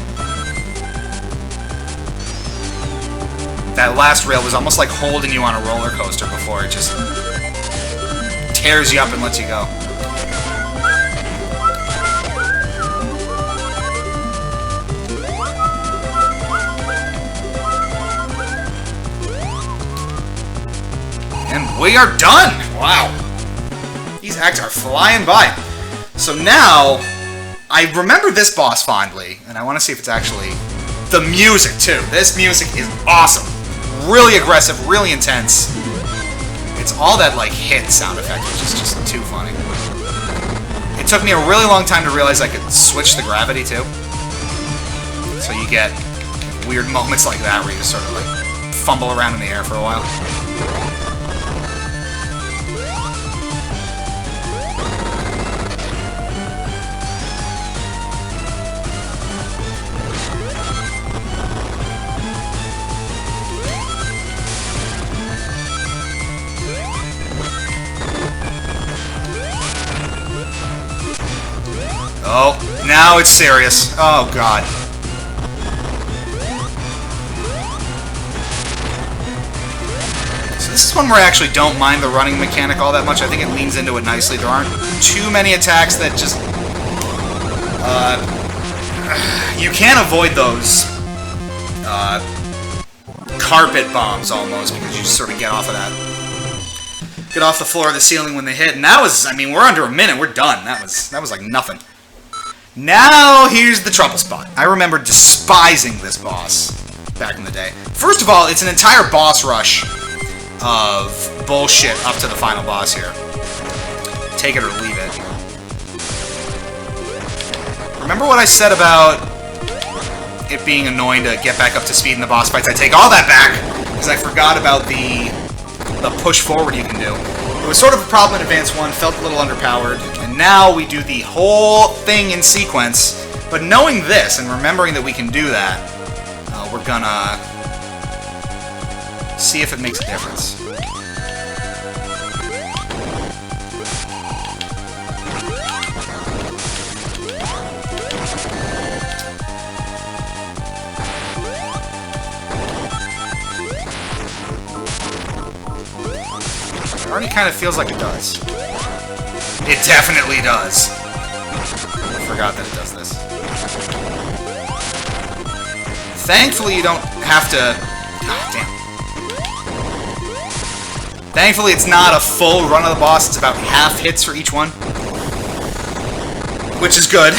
That last rail was almost like holding you on a roller coaster before it just tears you up and lets you go. And we are done! Wow. These acts are flying by. So now, I remember this boss fondly, and I want to see if it's actually... The music, too. This music is awesome. Really aggressive, really intense. It's all that, like, hit sound effect, which is just too funny. It took me a really long time to realize I could switch the gravity, too. So you get weird moments like that where you just sort of, like, fumble around in the air for a while. Oh, now it's serious. Oh, God. So this is one where I actually don't mind the running mechanic all that much. I think it leans into it nicely. There aren't too many attacks that just... you can't avoid those carpet bombs, almost, because you just sort of get off of that. Get off the floor of the ceiling when they hit. And that was, I mean, we're under a minute. We're done. That was like nothing. Now, here's the trouble spot. I remember despising this boss back in the day. First of all, it's an entire boss rush of bullshit up to the final boss here. Take it or leave it. Remember what I said about it being annoying to get back up to speed in the boss fights? I take all that back, because I forgot about the push forward you can do. It was sort of a problem in Advance 1, felt a little underpowered, and now we do the whole thing in sequence, but knowing this and remembering that we can do that, we're gonna see if it makes a difference. It already kind of feels like it does. It definitely does. I forgot that it does this. Thankfully, you don't have to... God damn. Thankfully, it's not a full run of the boss. It's about half hits for each one. Which is good.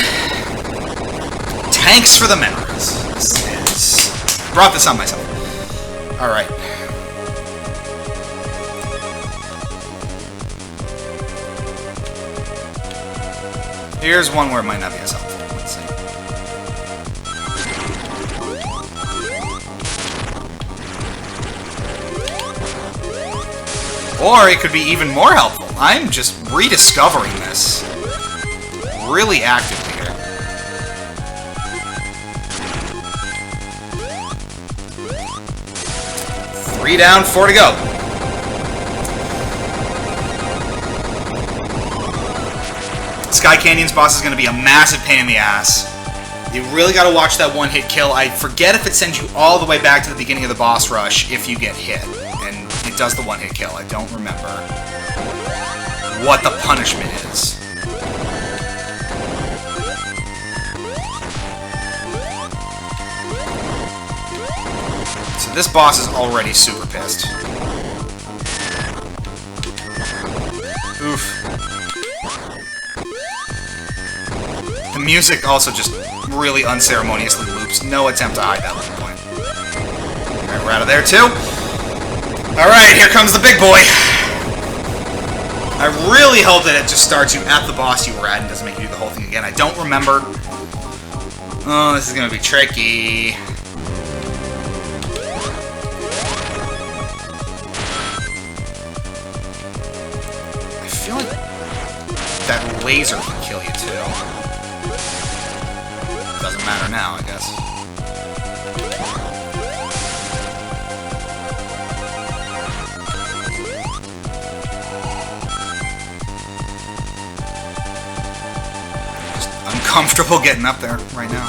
Thanks for the memories. Brought this on myself. Alright. Here's one where it might not be as helpful. Let's see. Or it could be even more helpful. I'm just rediscovering this really actively here. Three down, 4 to go. Sky Canyon's boss is going to be a massive pain in the ass. You really got to watch that one-hit kill. I forget if it sends you all the way back to the beginning of the boss rush if you get hit. And it does the one-hit kill. I don't remember what the punishment is. So this boss is already super pissed. Oof. The music also just really unceremoniously loops. No attempt to hide that loop point. Alright, we're out of there too. Alright, here comes the big boy. I really hope that it just starts you at the boss you were at and doesn't make you do the whole thing again. I don't remember. Oh, this is gonna be tricky. I feel like that laser can kill you too. Doesn't matter now, I guess. Just uncomfortable getting up there right now.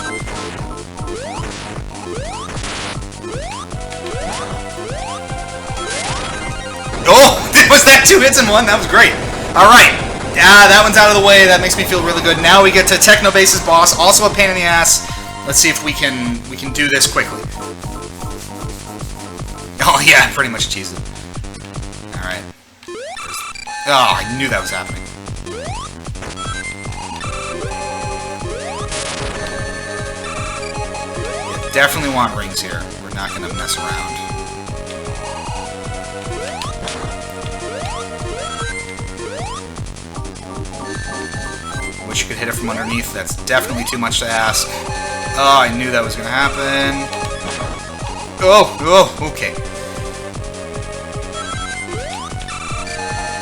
Oh! Was that 2 hits in one? That was great. Alright. That one's out of the way. That makes me feel really good. Now we get to Technobase's boss, also a pain in the ass. Let's see if we can do this quickly. Oh yeah, pretty much cheesed it. Alright. Oh, I knew that was happening. Yeah, definitely want rings here. We're not gonna mess around. Wish you could hit it from underneath. That's definitely too much to ask. Oh, I knew that was going to happen. Oh, okay.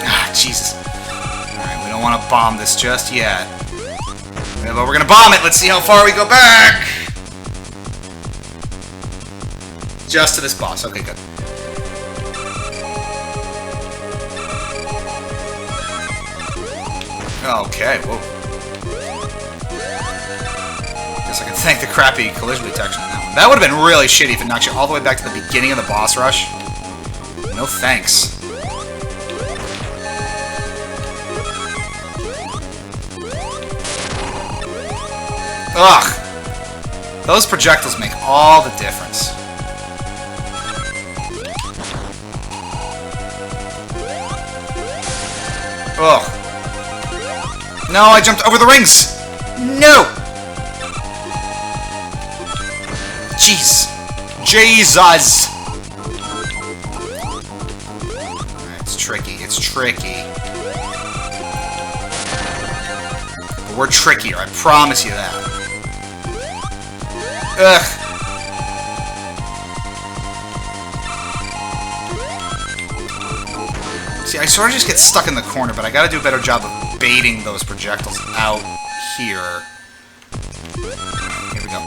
Ah, Jesus. Alright, we don't want to bomb this just yet. Yeah, but we're going to bomb it. Let's see how far we go back. Just to this boss. Okay, good. Okay, whoa. Guess I can thank the crappy collision detection on that one. That would have been really shitty if it knocked you all the way back to the beginning of the boss rush. No thanks. Ugh! Those projectiles make all the difference. Ugh. No, I jumped over the rings! No! Jeez. Jesus! Alright, it's tricky. It's tricky. But we're trickier, I promise you that. Ugh. See, I sort of just get stuck in the corner, but I gotta do a better job of baiting those projectiles out here. Here we go.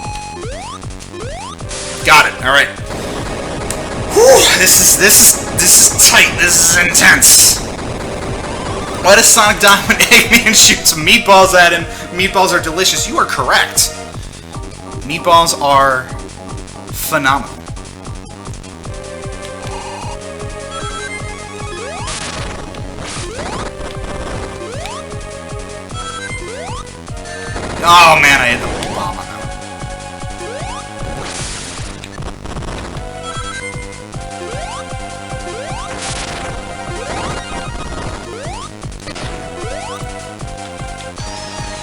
Got it. All right. Whew, this is tight. This is intense. Why does Sonic die when Eggman shoots meatballs at him? Meatballs are delicious. You are correct. Meatballs are phenomenal. Oh man, I hit the bomb on that one.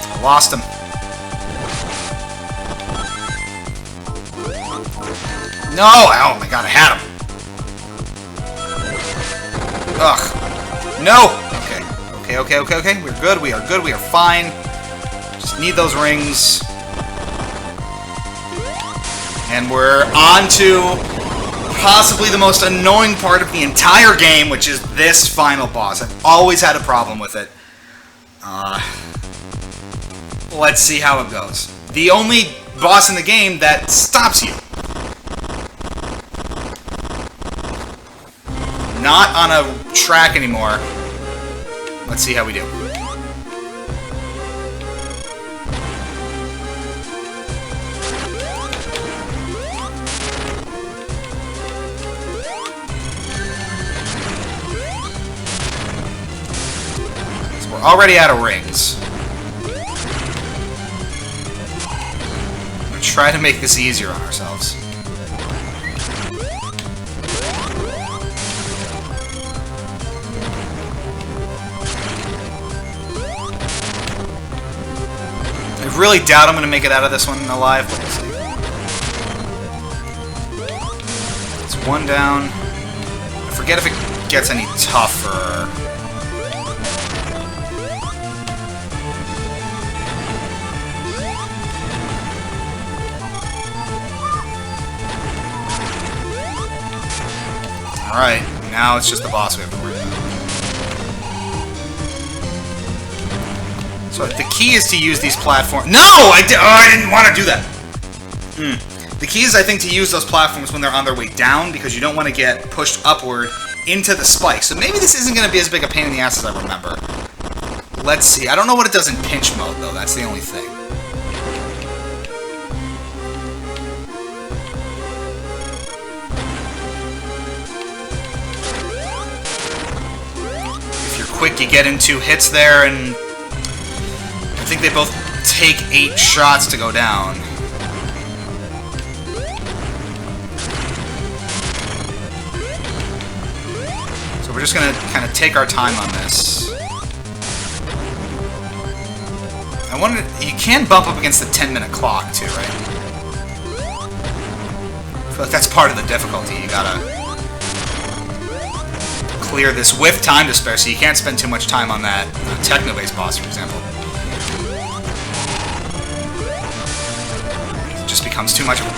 I lost him. No! Oh my god, I had him. Ugh. No! Okay. We're good. We are good. We are fine. Just need those rings. And we're on to possibly the most annoying part of the entire game, which is this final boss. I've always had a problem with it. Let's see how it goes. The only boss in the game that stops you. Not on a track anymore. Let's see how we do. We're already out of rings. I'm gonna try to make this easier on ourselves. I really doubt I'm gonna make it out of this one alive, but we'll see. It's one down. I forget if it gets any tougher. Alright, now it's just the boss we have to worry about. So the key is to use these platforms. No! I didn't want to do that! The key is, I think, to use those platforms when they're on their way down, because you don't want to get pushed upward into the spike. So maybe this isn't going to be as big a pain in the ass as I remember. Let's see. I don't know what it does in pinch mode, though. That's the only thing. If you're quick, you get in 2 hits there, and I think they both take 8 shots to go down. So we're just gonna kind of take our time on this. I wonder, you can bump up against the 10-minute clock too, right? I feel like that's part of the difficulty. You gotta clear this with time to spare, so you can't spend too much time on that techno-based boss, for example. It just becomes too much of a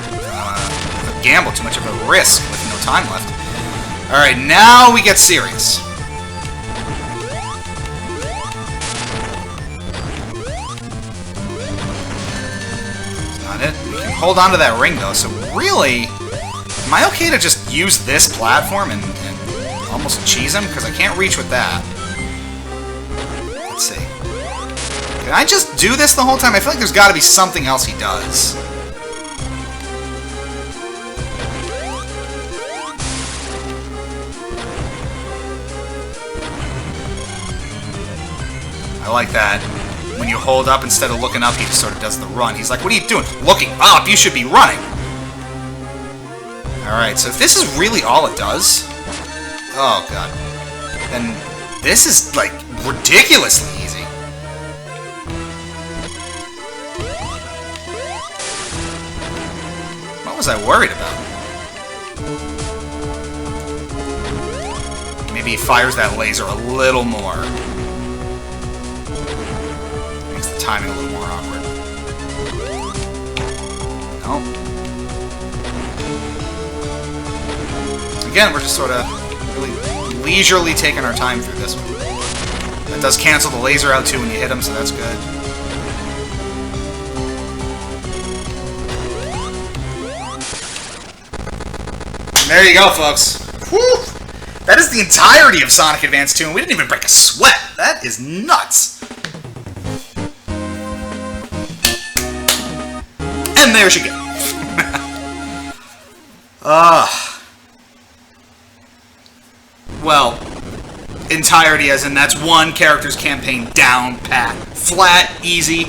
gamble, too much of a risk with no time left. Alright, now we get serious. That's not it. We can hold on to that ring, though, so really, am I okay to just use this platform and almost cheese him? Because I can't reach with that. Let's see. Can I just do this the whole time? I feel like there's got to be something else he does. I like that. When you hold up, instead of looking up, he just sort of does the run. He's like, what are you doing? Looking up? You should be running! Alright, so if this is really all it does... Oh, God. Then this is, like, ridiculously easy. What was I worried about? Maybe he fires that laser a little more. Makes the timing a little more awkward. No. Again, we're just sort of really leisurely taking our time through this one. That does cancel the laser out too when you hit him, so that's good. There you go, folks. Whew! That is the entirety of Sonic Advance 2, and we didn't even break a sweat. That is nuts. And there she goes. Well, entirety as in that's one character's campaign down, pat, flat, easy.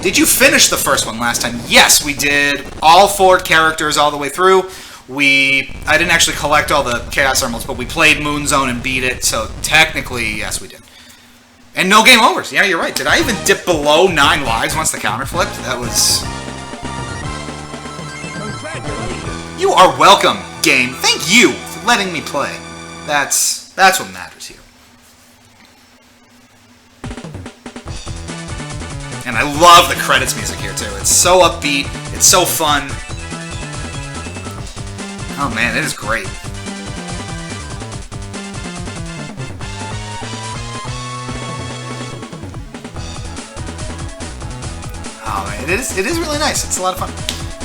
Did you finish the first one last time? Yes, we did. All 4 characters all the way through. I didn't actually collect all the Chaos Emeralds, but we played Moon Zone and beat it, so technically, yes, we did. And no game overs. Yeah, you're right. Did I even dip below 9 lives once the counter flipped? That was... You are welcome, game. Thank you for letting me play. That's what matters here. And I love the credits music here, too. It's so upbeat. It's so fun. Oh, man, it is great. Oh, man, it is really nice. It's a lot of fun.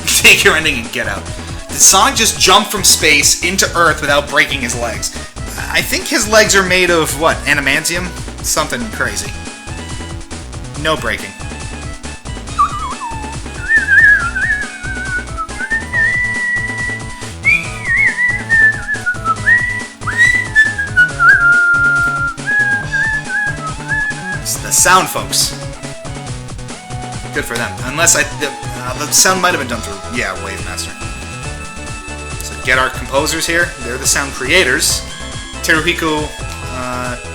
Take your ending and get out. Did Sonic just jump from space into Earth without breaking his legs? I think his legs are made of, what, adamantium? Something crazy. No breaking. the sound folks. Good for them. Unless the sound might have been done through, yeah, Wavemaster. So get our composers here. They're the sound creators. Teruhiko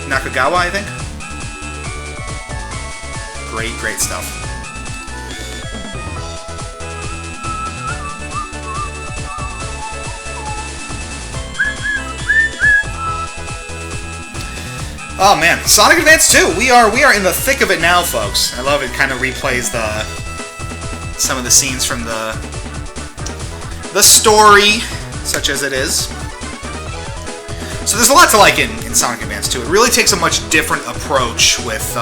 Nakagawa, I think. Great stuff. Oh man, Sonic Advance 2. We are in the thick of it now, folks. I love it. Kind of replays some of the scenes from the story, such as it is. So there's a lot to like in Sonic Advance 2. It really takes a much different approach with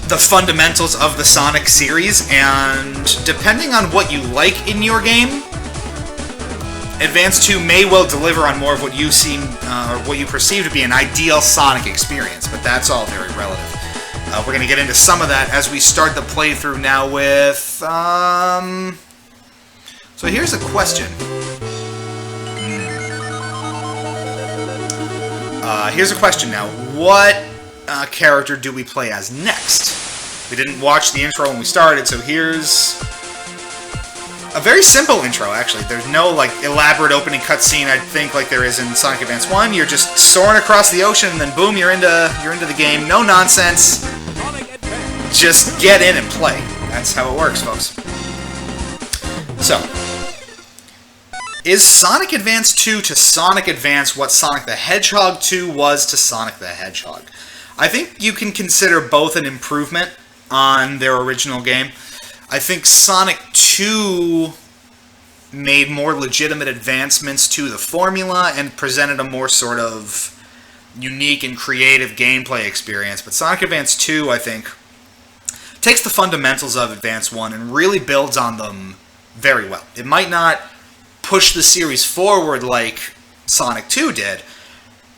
the fundamentals of the Sonic series, and depending on what you like in your game, Advance 2 may well deliver on more of what you seem, or what you perceive to be an ideal Sonic experience, but that's all very relative. We're going to get into some of that as we start the playthrough now with, so here's a question. Here's a question now. What character do we play as next? We didn't watch the intro when we started, so here's a very simple intro, actually. There's no, like, elaborate opening cutscene, I think, like there is in Sonic Advance 1. You're just soaring across the ocean, and then boom, you're into the game. No nonsense. Just get in and play. That's how it works, folks. So, is Sonic Advance 2 to Sonic Advance what Sonic the Hedgehog 2 was to Sonic the Hedgehog? I think you can consider both an improvement on their original game. I think Sonic 2 made more legitimate advancements to the formula and presented a more sort of unique and creative gameplay experience. But Sonic Advance 2, I think, takes the fundamentals of Advance 1 and really builds on them very well. It might not push the series forward like Sonic 2 did.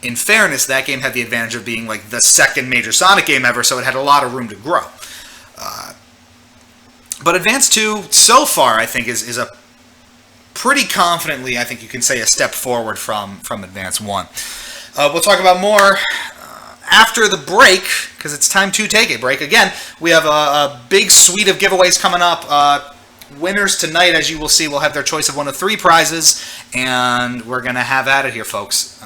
In fairness, that game had the advantage of being like the second major Sonic game ever, so it had a lot of room to grow. But Advance 2, so far, I think, is a pretty confidently, I think you can say, a step forward from Advance 1. We'll talk about more after the break, because it's time to take a break. Again, we have a big suite of giveaways coming up. Winners tonight, as you will see, will have their choice of one of 3 prizes, and we're going to have at it here, folks.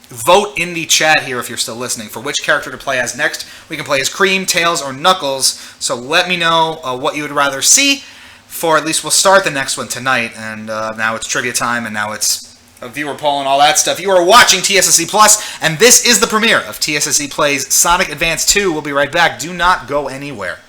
Vote in the chat here if you're still listening for which character to play as next. We can play as Cream, Tails, or Knuckles, so let me know what you would rather see, for at least we'll start the next one tonight, and now it's trivia time, and now it's a viewer poll and all that stuff. You are watching TSSZ Plus, and this is the premiere of TSSZ Plays Sonic Advance 2. We'll be right back. Do not go anywhere.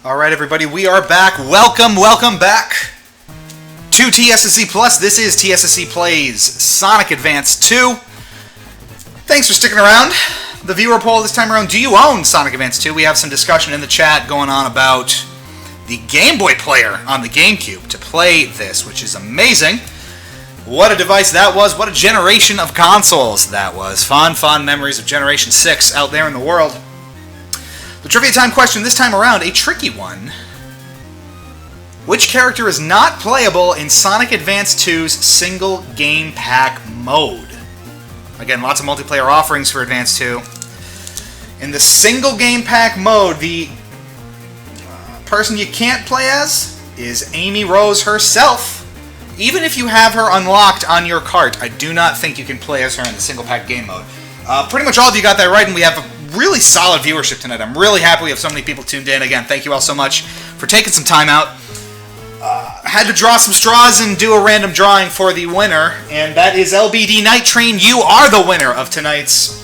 Alright everybody, we are back. Welcome back to TSSZ Plus. This is TSSZ Plays Sonic Advance 2. Thanks for sticking around. The viewer poll this time around, do you own Sonic Advance 2? We have some discussion in the chat going on about the Game Boy player on the GameCube to play this, which is amazing. What a device that was. What a generation of consoles that was. Fond memories of Generation 6 out there in the world. The trivia time question this time around, a tricky one. Which character is not playable in Sonic Advance 2's single game pack mode? Again, lots of multiplayer offerings for Advance 2. In the single game pack mode, the person you can't play as is Amy Rose herself. Even if you have her unlocked on your cart, I do not think you can play as her in the single pack game mode. Pretty much all of you got that right, and we have a really solid viewership tonight. I'm really happy we have so many people tuned in. Again, thank you all so much for taking some time out. Had to draw some straws and do a random drawing for the winner, and that is LBD Night Train. You are the winner of tonight's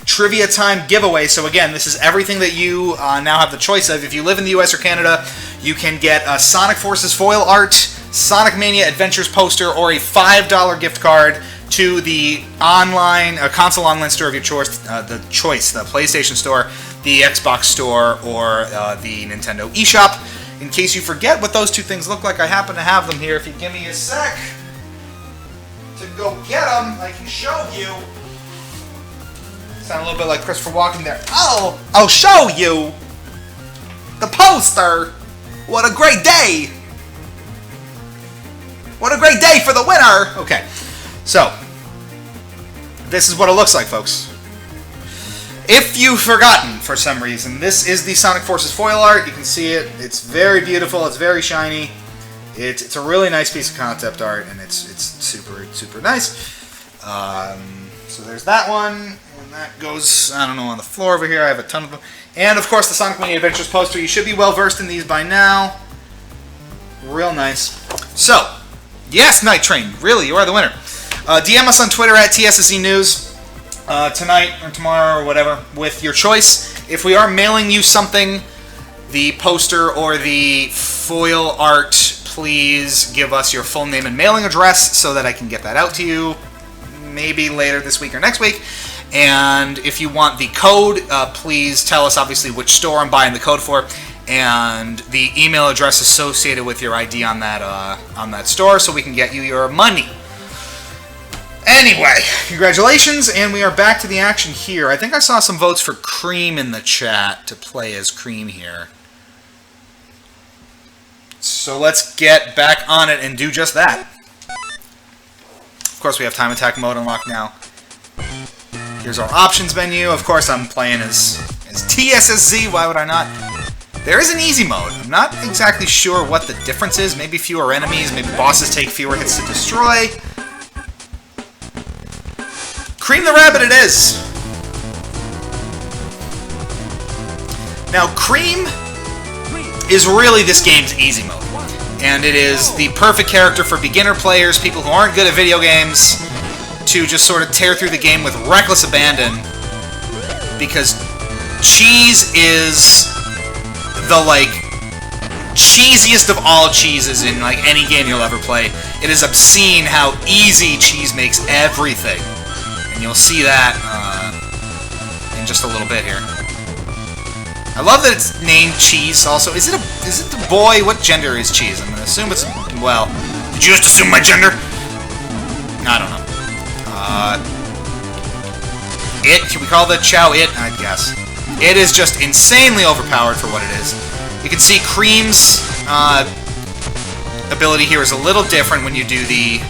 Trivia Time giveaway. So again, this is everything that you now have the choice of. If you live in the US or Canada, you can get a Sonic Forces foil art, Sonic Mania Adventures poster, or a $5 gift card to the online console online store of your choice, the PlayStation Store, the Xbox Store, or the Nintendo eShop. In case you forget what those two things look like, I happen to have them here. If you give me a sec to go get them, I can show you. Sound a little bit like Christopher Walken there. Oh, I'll show you the poster. What a great day! What a great day for the winner! Okay. So, this is what it looks like, folks. If you've forgotten for some reason, this is the Sonic Forces foil art. You can see it. It's very beautiful. It's very shiny. It's a really nice piece of concept art, and it's super nice. So there's that one, and that goes, I don't know, on the floor over here. I have a ton of them. And, of course, the Sonic Mania Adventures poster. You should be well-versed in these by now. Real nice. So, yes, Night Train. Really, you are the winner. DM us on Twitter at TSSZ News tonight or tomorrow or whatever with your choice. If we are mailing you something, the poster or the foil art, please give us your full name and mailing address so that I can get that out to you maybe later this week or next week. And if you want the code, please tell us obviously which store I'm buying the code for and the email address associated with your ID on that store so we can get you your money. Anyway, congratulations, and we are back to the action here. I think I saw some votes for Cream in the chat to play as Cream here. So let's get back on it and do just that. Of course, we have Time Attack mode unlocked now. Here's our options menu. Of course, I'm playing as TSSZ. Why would I not? There is an easy mode. I'm not exactly sure what the difference is. Maybe fewer enemies. Maybe bosses take fewer hits to destroy. Cream the Rabbit it is! Now, Cream is really this game's easy mode. And it is the perfect character for beginner players, people who aren't good at video games, to just sort of tear through the game with reckless abandon. Because cheese is the, cheesiest of all cheeses in, any game you'll ever play. It is obscene how easy cheese makes everything. And you'll see that in just a little bit here. I love that it's named Cheese also. Is it the boy? What gender is Cheese? I'm going to assume it's... Well, did you just assume my gender? I don't know. Can we call the Chow it? I guess. It is just insanely overpowered for what it is. You can see Cream's ability here is a little different when you do the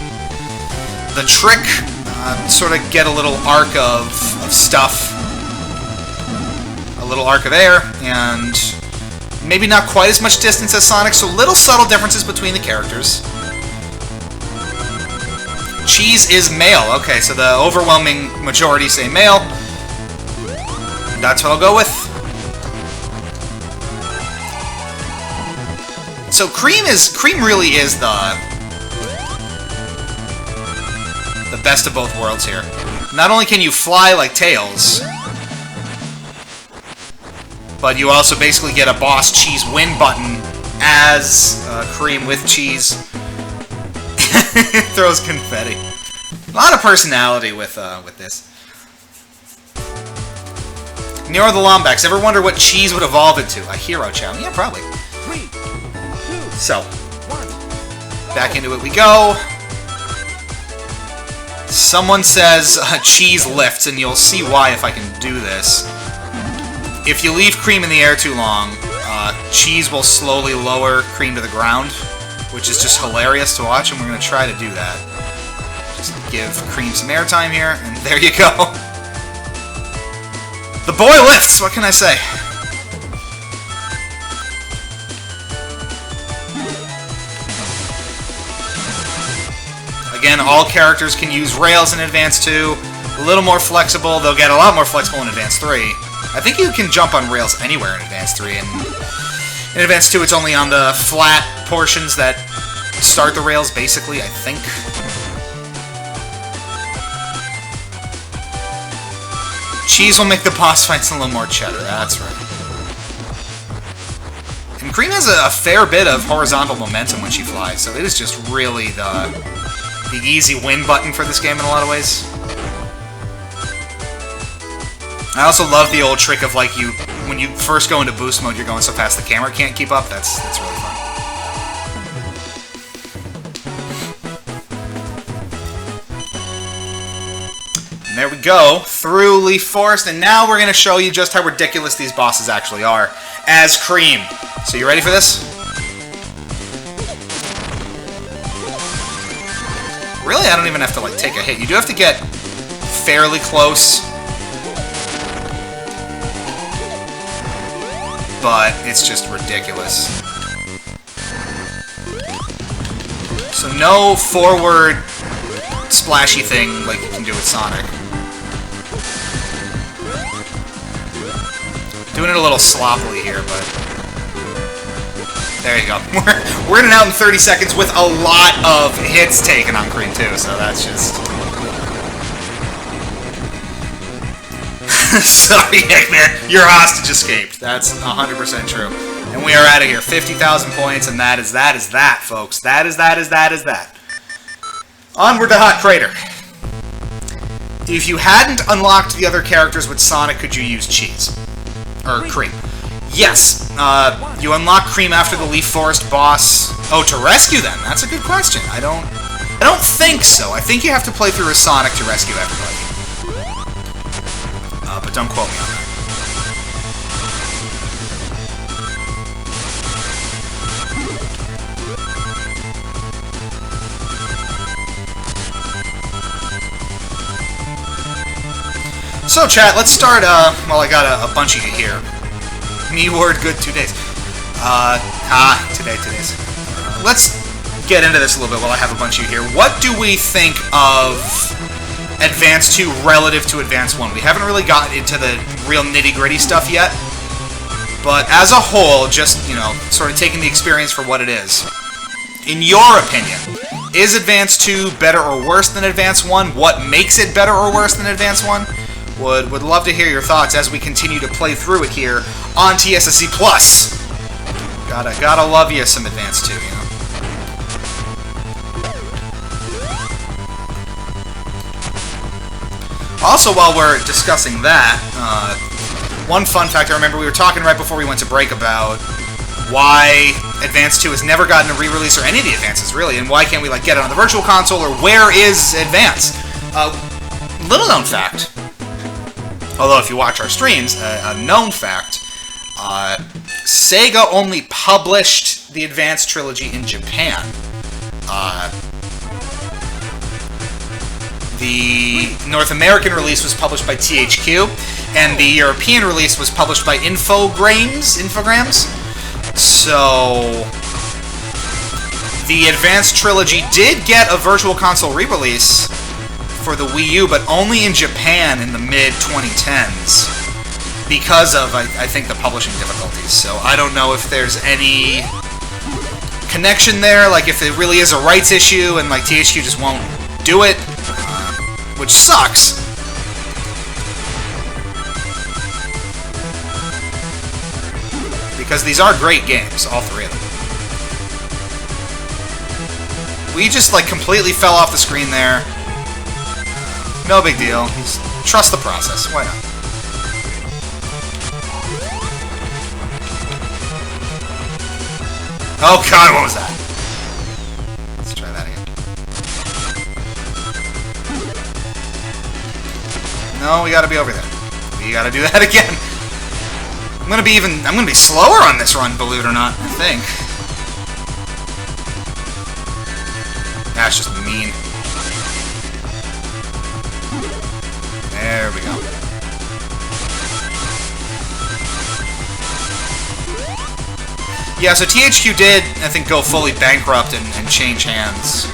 trick. Sort of get a little arc of stuff, a little arc of air, and maybe not quite as much distance as Sonic, so little subtle differences between the characters. Cheese is male. Okay, so the overwhelming majority say male. That's what I'll go with. So Cream really is the best of both worlds here. Not only can you fly like Tails, but you also basically get a boss cheese win button as Cream with cheese. Throws confetti. A lot of personality with this. Nero the Lombax. Ever wonder what cheese would evolve into? A hero chow? Yeah, probably. 3, 2, So, 1. back into it we go. Someone says cheese lifts, and you'll see why if I can do this. If you leave Cream in the air too long, cheese will slowly lower Cream to the ground, which is just hilarious to watch, and we're going to try to do that. Just give Cream some airtime here, and there you go. The boy lifts! What can I say? Again, all characters can use rails in Advance 2. A little more flexible. They'll get a lot more flexible in Advance 3. I think you can jump on rails anywhere in Advance 3, and in Advance 2 it's only on the flat portions that start the rails, basically, I think. Cheese will make the boss fights a little more cheddar, that's right. And Cream has a fair bit of horizontal momentum when she flies, so it is just really the easy win button for this game in a lot of ways. I also love the old trick of, like, when you first go into boost mode, you're going so fast the camera can't keep up. That's really fun. And there we go, through Leaf Forest, and now we're going to show you just how ridiculous these bosses actually are as Cream. So you ready for this? Really, I don't even have to, like, take a hit. You do have to get fairly close. But it's just ridiculous. So no forward splashy thing like you can do with Sonic. Doing it a little sloppily here, but there you go. We're in and out in 30 seconds with a lot of hits taken on Cream too, so that's just... Sorry, Eggman, your hostage escaped. That's 100% true. And we are out of here. 50,000 points, and that is that, folks. That is that. Onward to Hot Crater. If you hadn't unlocked the other characters with Sonic, could you use cheese? Or Cream? Yes. You unlock Cream after the Leaf Forest boss. Oh, to rescue them? That's a good question. I don't think so. I think you have to play through as Sonic to rescue everybody. But don't quote me on that. So, chat, let's start, well, I got a bunch of you here. Me word good 2 days. Today's. Let's get into this a little bit while I have a bunch of you here. What do we think of Advance 2 relative to Advance 1? We haven't really gotten into the real nitty-gritty stuff yet, but as a whole, just, you know, sort of taking the experience for what it is. In your opinion, is Advance 2 better or worse than Advance 1? What makes it better or worse than Advance 1? Would love to hear your thoughts as we continue to play through it here on TSSZ Plus. Gotta love you some Advance 2, you know. Also, while we're discussing that, one fun fact I remember we were talking right before we went to break about why Advance 2 has never gotten a re-release, or any of the Advances, really, and why can't we, like, get it on the Virtual Console, or where is Advance? Little known fact, although if you watch our streams, a known fact, SEGA only published the Advance trilogy in Japan. The North American release was published by THQ, and the European release was published by Infogrames. So, the Advance trilogy did get a Virtual Console re-release for the Wii U, but only in Japan in the mid-2010s, because of, I think, the publishing difficulties. So, I don't know if there's any connection there, like if it really is a rights issue, and like THQ just won't do it. Which sucks. Because these are great games, all three of them. We just, like, completely fell off the screen there. No big deal. Just trust the process. Why not? Oh god, what was that? Let's try that again. No, we gotta be over there. We gotta do that again. I'm gonna be slower on this run, believe it or not, I think. That's just mean. There we go. Yeah, so THQ did, I think, go fully bankrupt and change hands.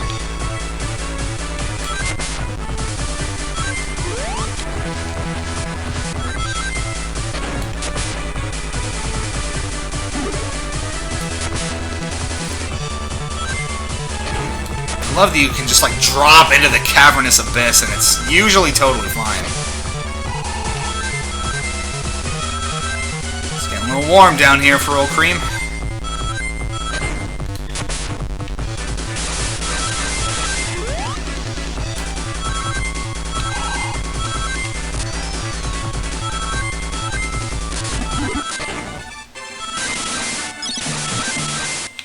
I love that you can just, like, drop into the cavernous abyss, and it's usually totally fine. It's getting a little warm down here for old Cream.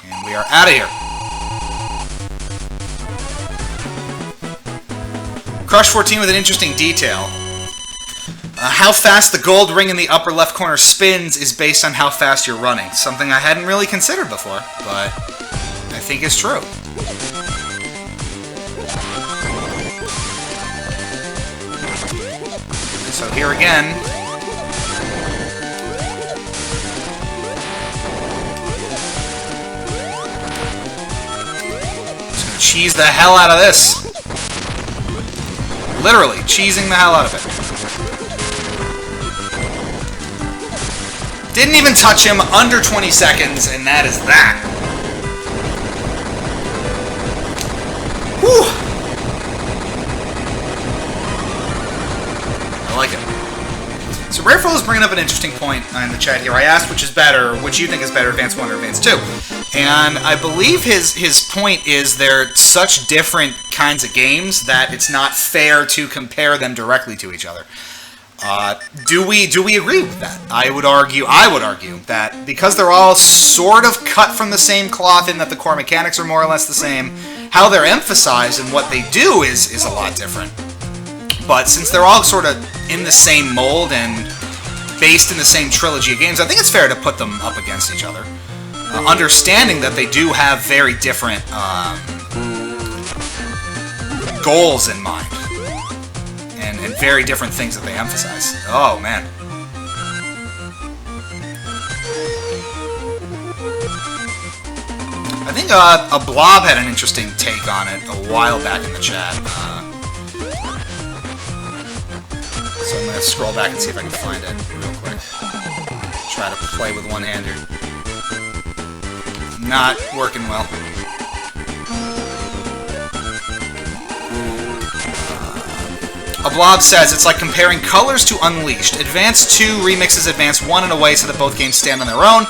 And we are out of here. Crush 14 with an interesting detail. How fast the gold ring in the upper left corner spins is based on how fast you're running. Something I hadn't really considered before, but I think is true. So here again. Just gonna cheese the hell out of this. Literally, cheesing the hell out of it. Didn't even touch him, under 20 seconds, and that is that. Whew. I like it. So Rareful is bringing up an interesting point in the chat here. I asked which is better, which you think is better, Advance 1 or Advance 2. And I believe his point is they're such different kinds of games that it's not fair to compare them directly to each other. Do we agree with that? I would argue that because they're all sort of cut from the same cloth in that the core mechanics are more or less the same, how they're emphasized and what they do is a lot different. But since they're all sort of in the same mold and based in the same trilogy of games, I think it's fair to put them up against each other. Understanding that they do have very different goals in mind. And very different things that they emphasize. Oh, man. I think a Blob had an interesting take on it a while back in the chat. So I'm going to scroll back and see if I can find it real quick. Try to play with one hand here. Not working well. A Blob says, it's like comparing Colors to Unleashed. Advance 2 remixes Advance 1 in a way so that both games stand on their own,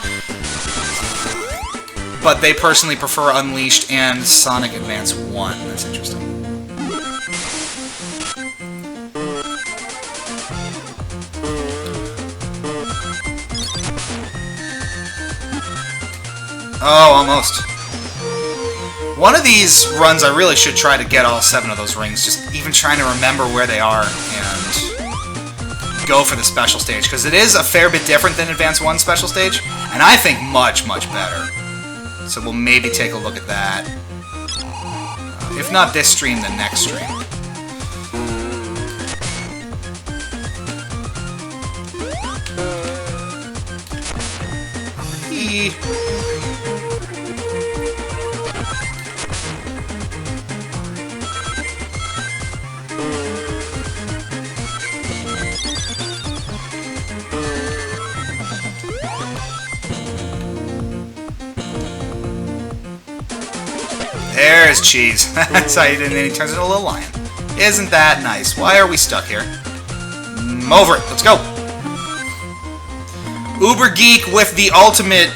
but they personally prefer Unleashed and Sonic Advance 1. That's interesting. Oh, almost. One of these runs I really should try to get all 7 of those rings, just even trying to remember where they are and go for the special stage, because it is a fair bit different than Advance 1 special stage, and I think much, much better. So we'll maybe take a look at that. If not this stream, the next stream. There's Cheese. That's how he did it, and then he turns into a little lion. Isn't that nice? Why are we stuck here? Over it. Let's go. Uber Geek with the ultimate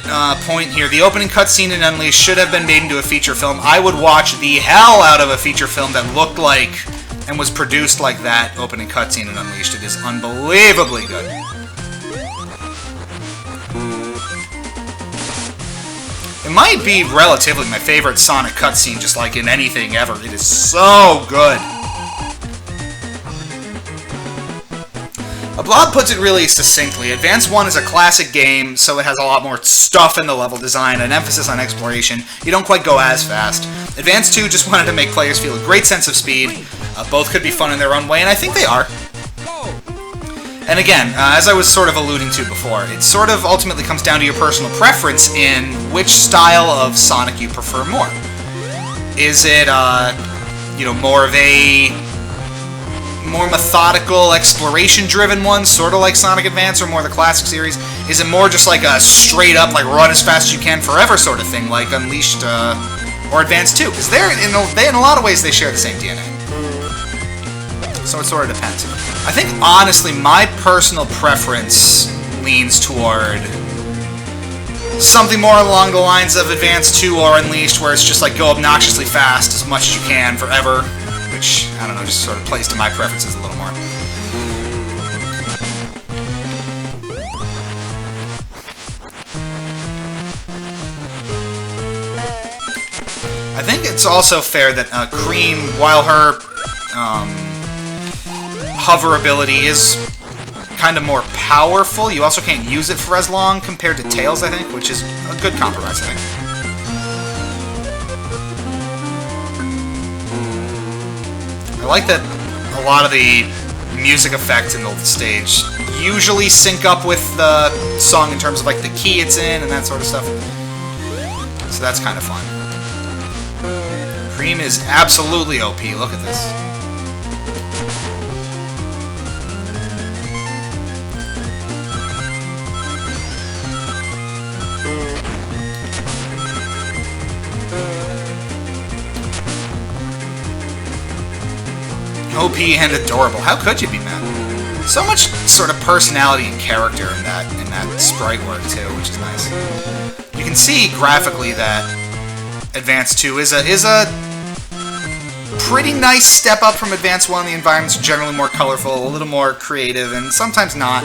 point here. The opening cutscene in Unleashed should have been made into a feature film. I would watch the hell out of a feature film that looked like and was produced like that opening cutscene in Unleashed. It is unbelievably good. It might be relatively my favorite Sonic cutscene, just like in anything ever. It is so good. Blob puts it really succinctly. Advance 1 is a classic game, so it has a lot more stuff in the level design, an emphasis on exploration. You don't quite go as fast. Advance 2 just wanted to make players feel a great sense of speed. Both could be fun in their own way, and I think they are. And again, as I was sort of alluding to before, it sort of ultimately comes down to your personal preference in which style of Sonic you prefer more. Is it, you know, more of a more methodical, exploration-driven one, sort of like Sonic Advance or more the classic series? Is it more just like a straight-up, like, run as fast as you can forever sort of thing, like Unleashed or Advance 2? Because in a lot of ways, they share the same DNA. So it sort of depends. I think, honestly, my personal preference leans toward something more along the lines of Advance 2 or Unleashed, where it's just like go obnoxiously fast as much as you can forever. Which, I don't know, just sort of plays to my preferences a little more. I think it's also fair that Cream, while her hover ability is kind of more powerful, you also can't use it for as long compared to Tails, I think, which is a good compromise, I think. I like that a lot of the music effects in the stage usually sync up with the song in terms of like the key it's in and that sort of stuff. So that's kind of fun. Cream is absolutely OP. Look at this. OP and adorable. How could you be mad? So much sort of personality and character in that sprite work too, which is nice. You can see graphically that Advance 2 is a pretty nice step up from Advance 1. The environments are generally more colorful, a little more creative, and sometimes not.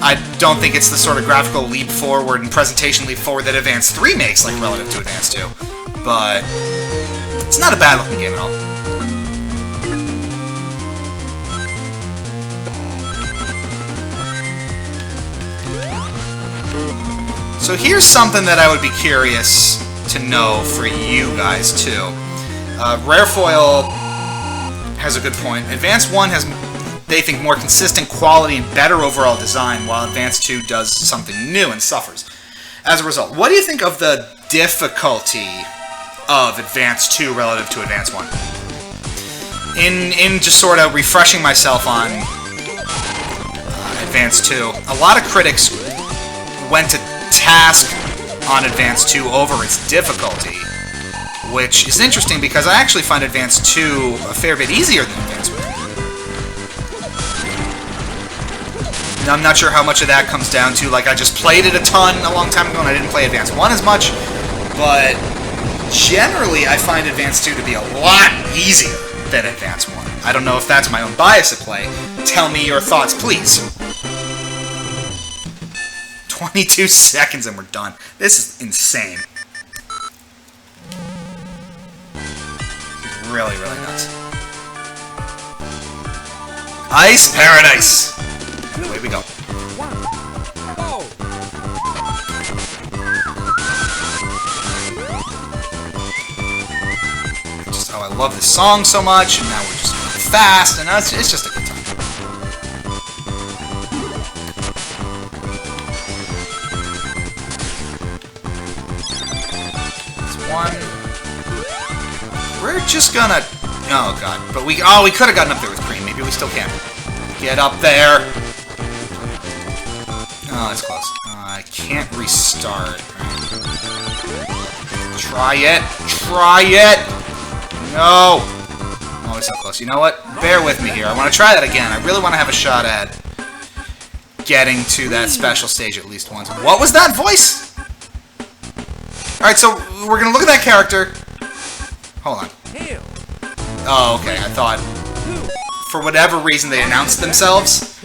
I don't think it's the sort of graphical leap forward and presentation leap forward that Advance 3 makes, like relative to Advance 2. But it's not a bad looking game at all. So here's something that I would be curious to know for you guys, too. Rarefoil has a good point. Advance 1 has, they think, more consistent quality and better overall design, while Advance 2 does something new and suffers. As a result, what do you think of the difficulty of Advance 2 relative to Advance 1? In just sort of refreshing myself on Advance 2, a lot of critics went to task on Advance 2 over its difficulty, which is interesting because I actually find Advance 2 a fair bit easier than Advance 1. Now, I'm not sure how much of that comes down to, like, I just played it a ton a long time ago and I didn't play Advance 1 as much, but generally I find Advance 2 to be a lot easier than Advance 1. I don't know if that's my own bias at play. Tell me your thoughts, please. 22 seconds and we're done. This is insane. Really, really nuts. Ice Paradise! And away we go. Just how I love this song so much, and now we're just going fast, and it's just a good time. We're just gonna... Oh, God. But we could have gotten up there with Cream. Maybe we still can. Get up there. Oh, that's close. I can't restart. Try it. Try it. No. Oh, it's so close. You know what? Bear with me here. I want to try that again. I really want to have a shot at getting to that special stage at least once. What was that voice? Alright, so we're gonna look at that character. Hold on. Hail. Oh, okay, I thought for whatever reason they announced themselves,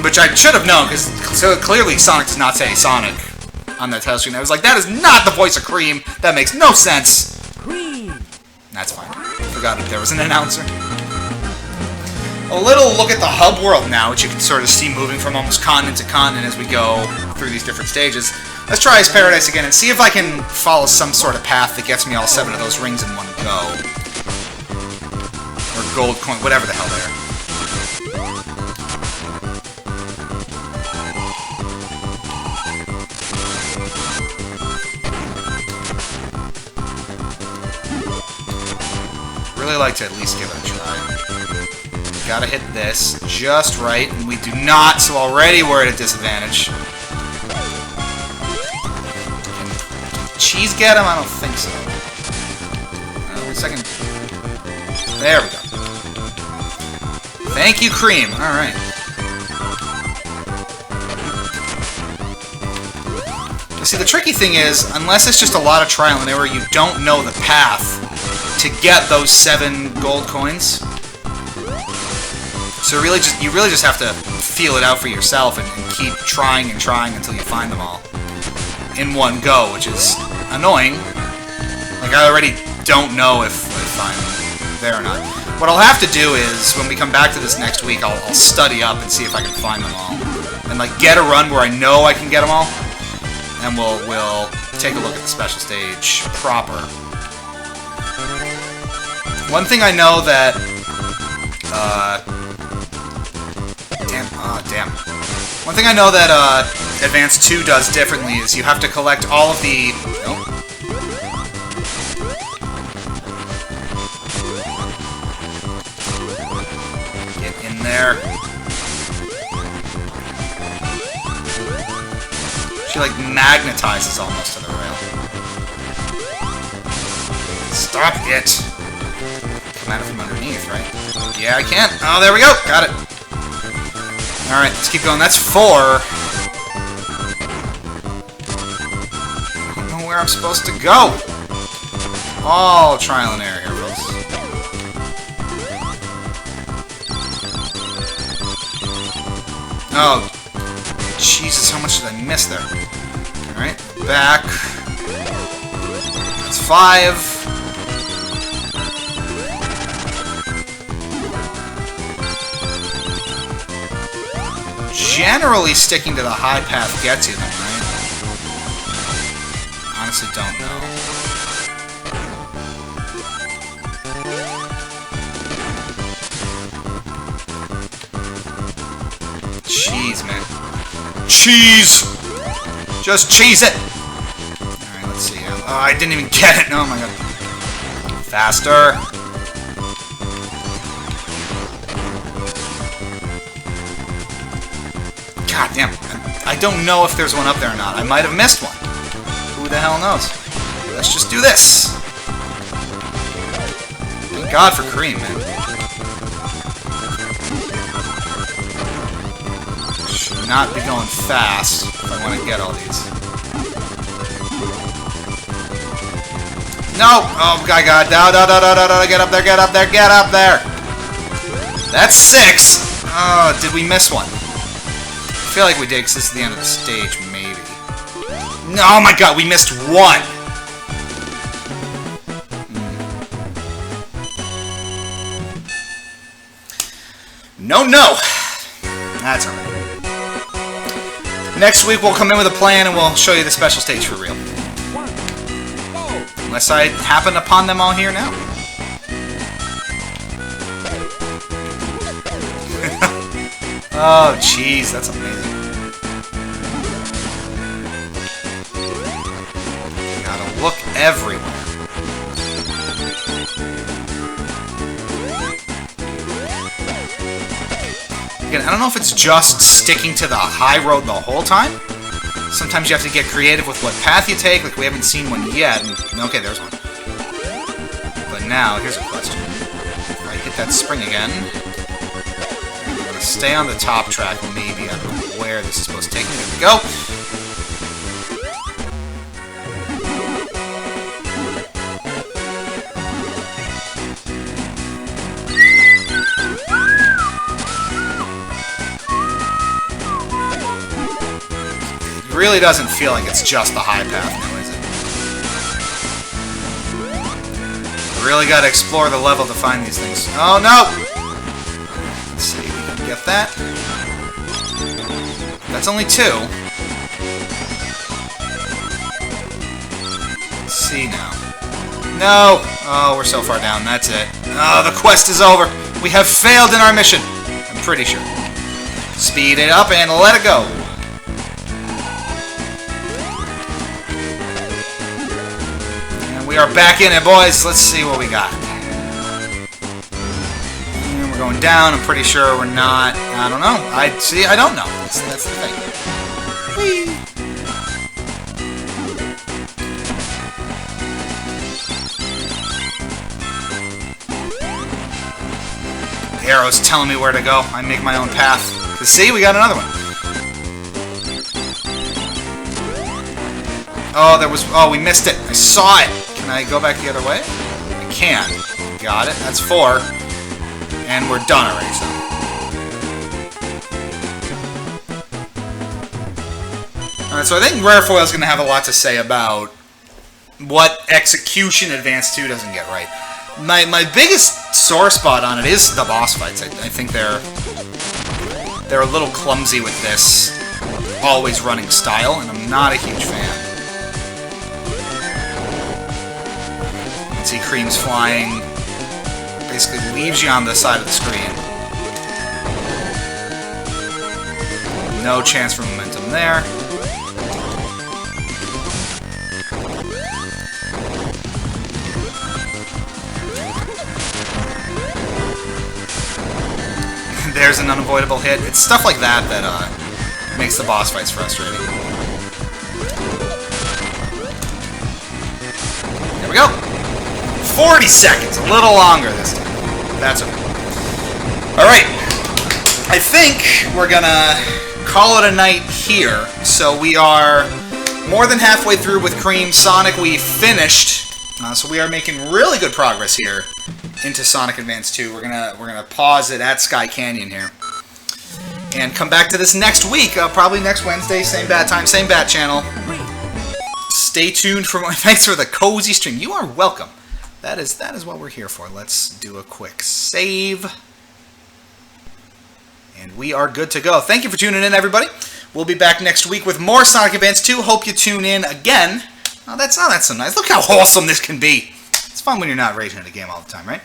which I should have known, because so clearly Sonic does not say Sonic on that title screen. I was like, that is not the voice of Cream. That makes no sense. Cream. That's fine. Forgot that there was an announcer. A little look at the hub world now, which you can sort of see moving from almost continent to continent as we go through these different stages. Let's try Ice Paradise again and see if I can follow some sort of path that gets me all 7 of those rings in one go. Or gold coin, whatever the hell they are. Really like to at least give it a try. Gotta hit this just right, and we do not, so already we're at a disadvantage. Can Cheese get him? I don't think so. Wait a second. There we go. Thank you, Cream. Alright. See, the tricky thing is, unless it's just a lot of trial and error, you don't know the path to get those 7 gold coins. So you really just have to feel it out for yourself and keep trying and trying until you find them all in one go, which is annoying. Like, I already don't know if I'm there or not. What I'll have to do is, when we come back to this next week, I'll study up and see if I can find them all. And, like, get a run where I know I can get them all. And we'll take a look at the special stage proper. One thing I know that... damn. One thing I know that Advance 2 does differently is you have to collect all of the... Nope. Get in there. She, like, magnetizes almost to the rail. Stop it! Come at it from underneath, right? Yeah, I can. Oh, there we go! Got it. Alright, let's keep going. That's 4. I don't know where I'm supposed to go. All trial and error here, folks. Oh, Jesus, how much did I miss there? Alright, back. That's 5. Generally, sticking to the high path gets you them, right? Honestly, don't know. Cheese, man. Cheese! Just cheese it! Alright, let's see. Oh, I didn't even get it! Oh my god. Faster! God damn. I don't know if there's one up there or not. I might have missed one. Who the hell knows? Let's just do this! Thank God for Cream, man. Should not be going fast if I want to get all these. No! Oh my god. No, get up there, get up there, get up there! That's 6! Oh, did we miss one? I feel like we did, because this is the end of the stage, maybe. No, oh my god, we missed 1! No. That's alright. Next week we'll come in with a plan and we'll show you the special stage for real. Unless I happen upon them all here now. Oh, jeez, that's amazing. Gotta look everywhere. Again, I don't know if it's just sticking to the high road the whole time. Sometimes you have to get creative with what path you take, like we haven't seen one yet. Okay, there's one. But now, here's a question. If I hit that spring again... stay on the top track, maybe. I don't know where this is supposed to take me. There we go. It really doesn't feel like it's just the high path now, is it? Really got to explore the level to find these things. Oh no! Let's see if we can get that. That's only 2. Let's see now. No! Oh, we're so far down. That's it. Oh, the quest is over. We have failed in our mission. I'm pretty sure. Speed it up and let it go. We are back in it, boys. Let's see what we got. And we're going down. I'm pretty sure we're not. I don't know. I don't know. That's the thing. Whee! The arrow's telling me where to go. I make my own path. See, we got another one. Oh, we missed it. I saw it. Can I go back the other way? I can. Got it. That's 4. And we're done already, so. Alright, so I think Rare Foil's going to have a lot to say about what Execution Advance 2 doesn't get right. My biggest sore spot on it is the boss fights. I think they're a little clumsy with this always running style, and I'm not a huge fan. See Cream's flying, basically leaves you on the side of the screen. No chance for momentum there. There's an unavoidable hit. It's stuff like that that makes the boss fights frustrating. There we go. 40 seconds, a little longer this time. That's okay. Alright, I think we're gonna call it a night here. So we are more than halfway through with Cream. Sonic, we finished. So we are making really good progress here into Sonic Advance 2. We're gonna pause it at Sky Canyon here. And come back to this next week, probably next Wednesday, same bat time, same bat channel. Stay tuned for more. Thanks for the cozy stream. You are welcome. That is what we're here for. Let's do a quick save. And we are good to go. Thank you for tuning in, everybody. We'll be back next week with more Sonic Advance 2. Hope you tune in again. Oh, that's so nice. Look how wholesome this can be. It's fun when you're not raging at a game all the time, right?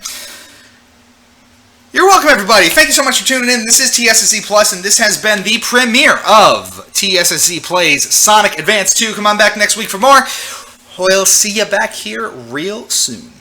You're welcome, everybody. Thank you so much for tuning in. This is TSSZ Plus, and this has been the premiere of TSSZ Plays Sonic Advance 2. Come on back next week for more. We'll see you back here real soon.